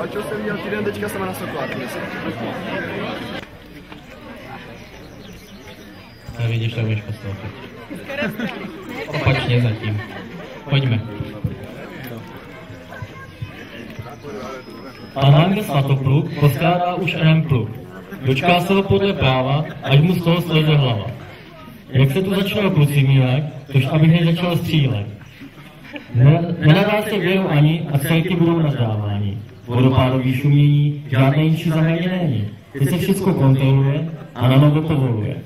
A čo jsem měl týden, teďka jsem na Sokoláku. A vidíš, tak budeš poslouchat. Opačně zatím. Pojďme. Pan Angel Svatopluk poskládá už jeden pluk. Dočká se ho podle práva, až mu z toho sleze hlava. Jak se tu začalo krucimílek, tož aby hned začal střílek. Nenadá se věru ani a celky budou nazdávání. Vodopádový šumění, žádné jinší zahradě není. Teď se všechno kontroluje a na novo povoluje.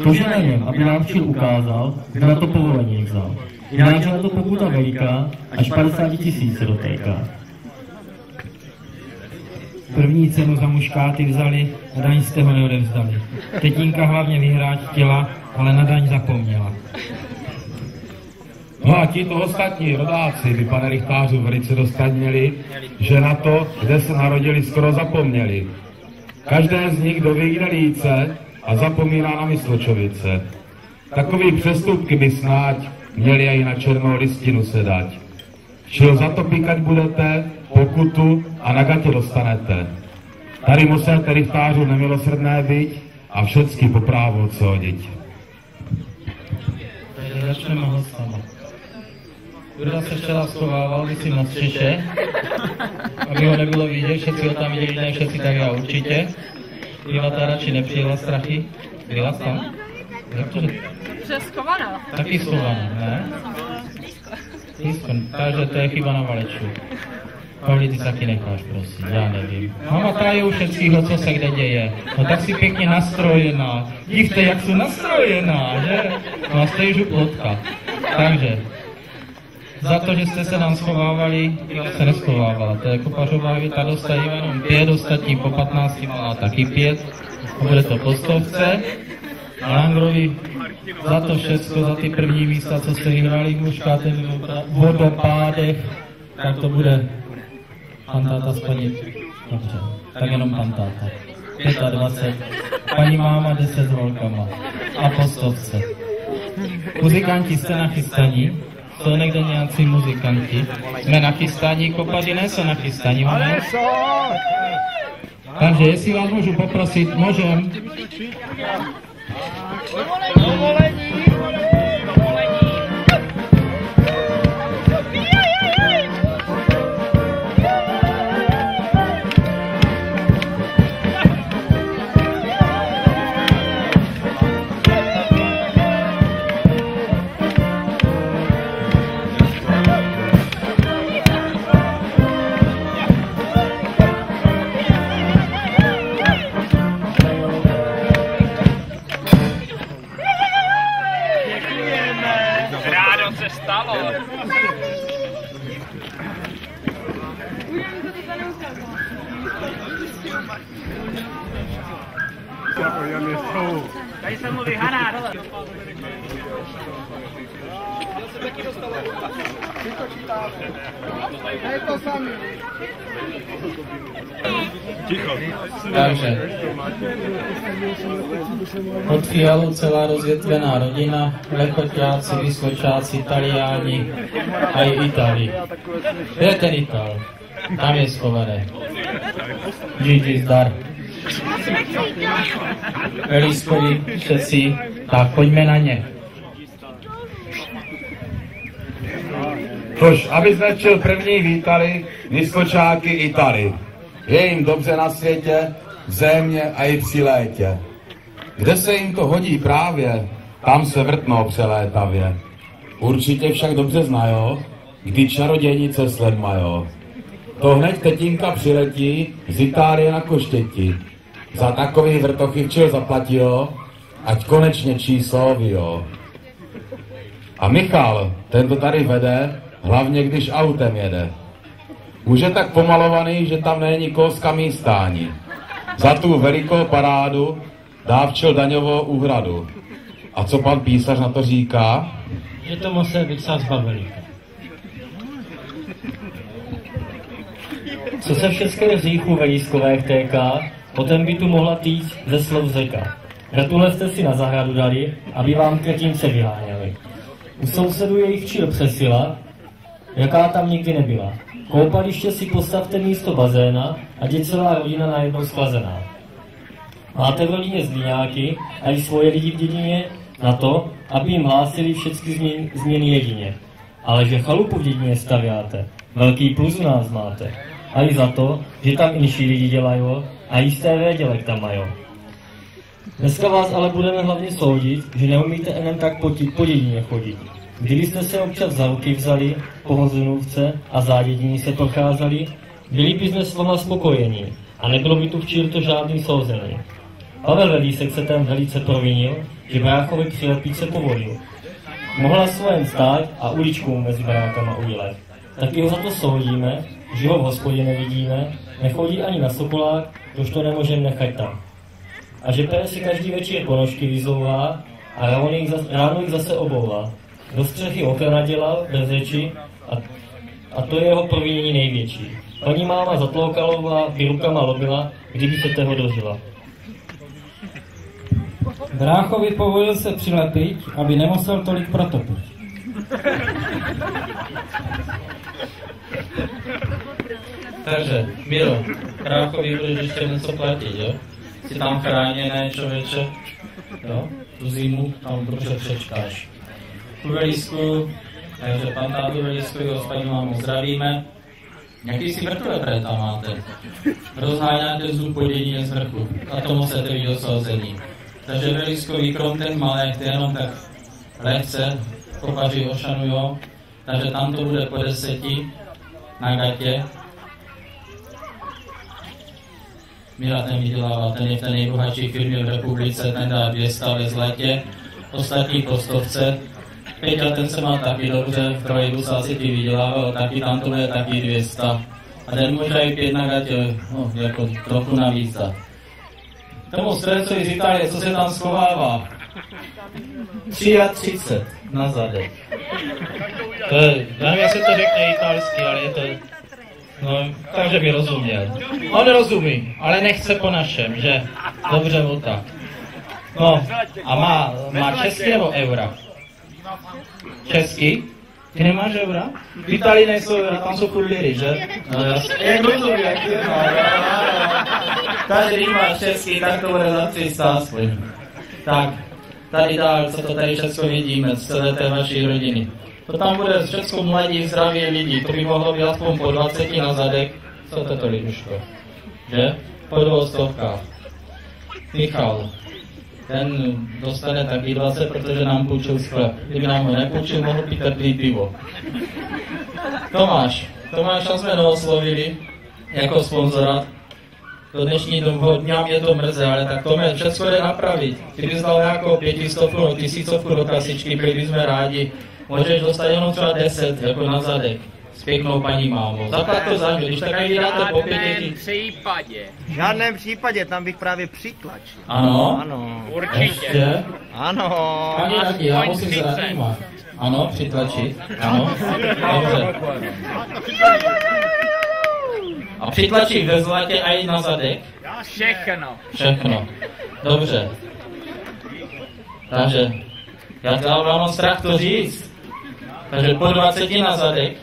To, že na něm, aby nám včil ukázal, kde na to povolení vzal. Jinak, na to pokuta veliká, až 50 000 se dotýká. První cenu za muškáty vzali a daň jste ho neodevzdali. Tetínka hlavně vyhrát chtěla, ale na daň zapomněla. No a tito ostatní rodáci by, pane rychtářu, velice dostat měli, že na to, kde se narodili, skoro zapomněli. Každé z nich doví kde líce a zapomíná na Mysločovice. Takový přestupky by snáď měli i na černou listinu se dať. Čil za to píkat budete, pokutu a na gatě dostanete. Tady musíte rychtářů nemilosrdné být a všecky po právu odsoudit. Takže začneme hostama. Kdo se včera schovával, myslím, na střeše, aby ho nebylo vidět, všetci ho tam viděli, ne všetci, tak já určitě. Byla ta radši nepřijela strachy? Byla jsi tam? Jak to? Že schovaná. Taky schovaná, ne? Blízko. Takže to je chyba na Valeču. Pavli, ty taky necháš, prosím, já nevím. Mama, ta je u všetkýho, co se kde děje. No tak si pěkně nastrojená. Dívte, jak jsou nastrojená, že? No a jste již u plotka. Takže, za to, že jste se nám schovávali, já se neschovávala. To je kopařová věta, dostají jenom 5, ostatní po 15 má taky 5. A bude to po 100. Langrovi za to všechno, za ty první místa, co jste vyhrali v muškátem vodopádech, tak to bude pantáta splnit. Dobře, tak jenom pantáta. 25, paní máma 10 s volkama a po 100. Muzikanti, jste nachystaní? Jsou někde nějací muzikanti? Jsme nachystaní, kopady nejsou nachystaní, ale takže jestli vás můžu poprosit, můžem? Dovolení! Tady se mluví Hanář. Je to samý. Takže od Fialu celá rozvětvená rodina, Lechoťáci, Vysločáci, Taliáni a i Itali. Kde je ten Ital? Tam je schované. Gigi, zdar. Eliskovi, všetci, tak pojďme na ně. Tož, aby značil první vítali Vyskočáky Itali. Je jim dobře na světě, v země a i při létě. Kde se jim to hodí právě, tam se vrtnou přelétavě. Určitě však dobře znajo, kdy čarodějnice sled majo. To hned tetínka přiletí z Itálie na Koštěti. Za takový vrtochy včil zaplatilo, ať konečně číslo vyjo. A Michal, ten to tady vede, hlavně když autem jede. Už je tak pomalovaný, že tam není nikoho z kamístání. Za tu velikou parádu dá včil daňovou úhradu. A co pan písař na to říká? Že to musí být sazba veliká. Co se všechny říchu ve Lískových téká, potom by tu mohla týct ze slov řeka. Ratule jste si na zahradu dali, aby vám kretince vyháněli. U sousedů je jich včil přesila, jaká tam nikdy nebyla. Koupaliště si postavte místo bazéna, ať je celá rodina najednou schlazená. Máte v rodině zlíňáky a i svoje lidi v dědině na to, aby jim hlásili všechny změny jedině. Ale že chalupu v dědině stavěáte, velký plus u nás máte. A i za to, že tam inší lidi dělají a jisté vědělek tam mají. Dneska vás ale budeme hlavně soudit, že neumíte jen tak po dědině chodit. Kdybyste se občas za ruky vzali po Hozunůvce a zádědiní se procházeli, byli by jsme s váma spokojení a nebylo by tu včír to žádný souzení. Pavel Velísek se tam velice provinil, že bráchovi přilepíce povolil. Mohla svojem stát a uličku mezi brákama udělat. Tak jeho za to soudíme, že ho v hospodě nevidíme, nechodí ani na Sokolák, tož to nemůžeme nechat tam. A že pere si každý večer ponožky vyzouvá a ráno jich zase obouvá. Do střechy okna nadělal, bez řeči, a to je jeho provinění největší. Paní máma Zatloukalová by rukama lobila, kdyby se toho dožila. Bráchovi povolil se přilepit, aby nemusel tolik protopit. Takže, Miro, bráchovi budeš ještě něco platit, jo? Jsi tam chráněné, člověče, jo? Tu zimu tam dobře přečkáš. Tu Velísku, takže pan tátu Velísku, jo, s paní mámou zdravíme. Jaký si vrtule tam máte? Rozháňáte vzduch po dědině z vrchu. A tomu se teď dosazení. Takže Velískový krom ten malek, ty jenom tak lehce kopaři ošanujou. Takže tam to bude po 10 na gatě. Mira ten vydělává, ten je v té nejbohatší firmě v republice, ten dá 200 ve zlatě, ostatní po 100. Peťa, ten se má taky dobře, v trojbus asi ty vydělával, taky tam to bude taky 200. A ten možná i 5 na gatě, no, jako trochu navíc dá. Tomu strecovi z Itálie, co se tam schovává? 33 na zadek. To je, nevím, jak se to řekne italsky, ale je to... No, takže by rozuměl. On rozumí, ale nechce po našem, že? Dobře mu tak. No, a má český nebo eura? Český? Ty nemáš eura? V Itálii nejsou eura, tam jsou furt liry, že? No jasně, jak rozumí, jak je, no. Takže když máš český, tak to bude za 300 aspoň. Tak, tady dál, co to tady všechno vidíme, z celé té vaší rodiny. To tam bude všechno mladí, zdraví lidi, to by mohlo být aspoň po 20 na zadek. Co to to liduško? Že? Po 200. Michal, ten dostane taky 20, protože nám půjčil sklep. Kdyby nám ho nepůjčil, mohl pít teplý pivo. Tomáš jsme oslovili jako sponzora. Do dnešního dňa mě to mrze, ale tak to mě všechno jde napravit. Kdyby dal nějakou 500 nebo 1000 do kasičky, byli bychom rádi. Můžeš dostat jenom třeba 10, jako na zadek. S pěknou paní mámou. Zaplat to za mě, když tak aj vydáte po 5 V žádném případě, tam bych právě přitlačil. Ano? Ano. Určitě. Ještě? Ano. Pani taky, já musím se zajímat. Ano, přitlačit. Ano. Dobře. A přitlačit ve zlatě a jít na zadek? Všechno. Dobře. Takže, já mám strach to říct. Takže po 20 na zadek.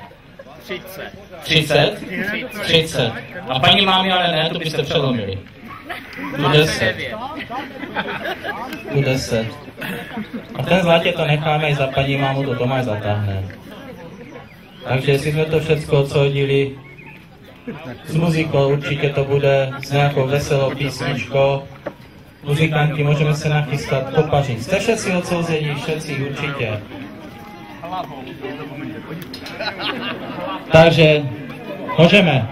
30. A paní mámy ale ne, to byste přelomili. Tu 10. A ten zlatě to necháme i za paní mámu, to Tomáš zatáhne. Takže jestli jsme to všechno odsoudili, s muzikou určitě to bude, s nějakou veselou písničkou. Muzikanti, můžeme se nachystat, popařit. Jste všetci odsouzení, všetci určitě. Takže můžeme.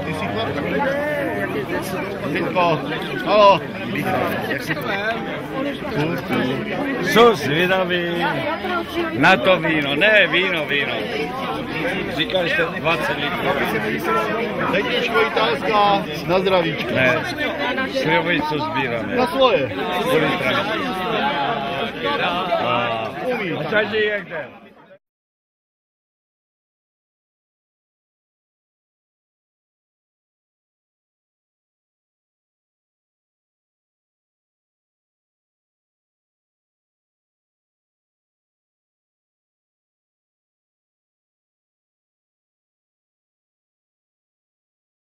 ty jsi chlap? Lidko, halo. Jak jsi Jsou zvědaví na to víno, ne víno. Říkali jste 20 litrů. Ledničko italská, na zdravíčko. Ne, slibuji, co sbíráme. Na svoje. A tady jak jde.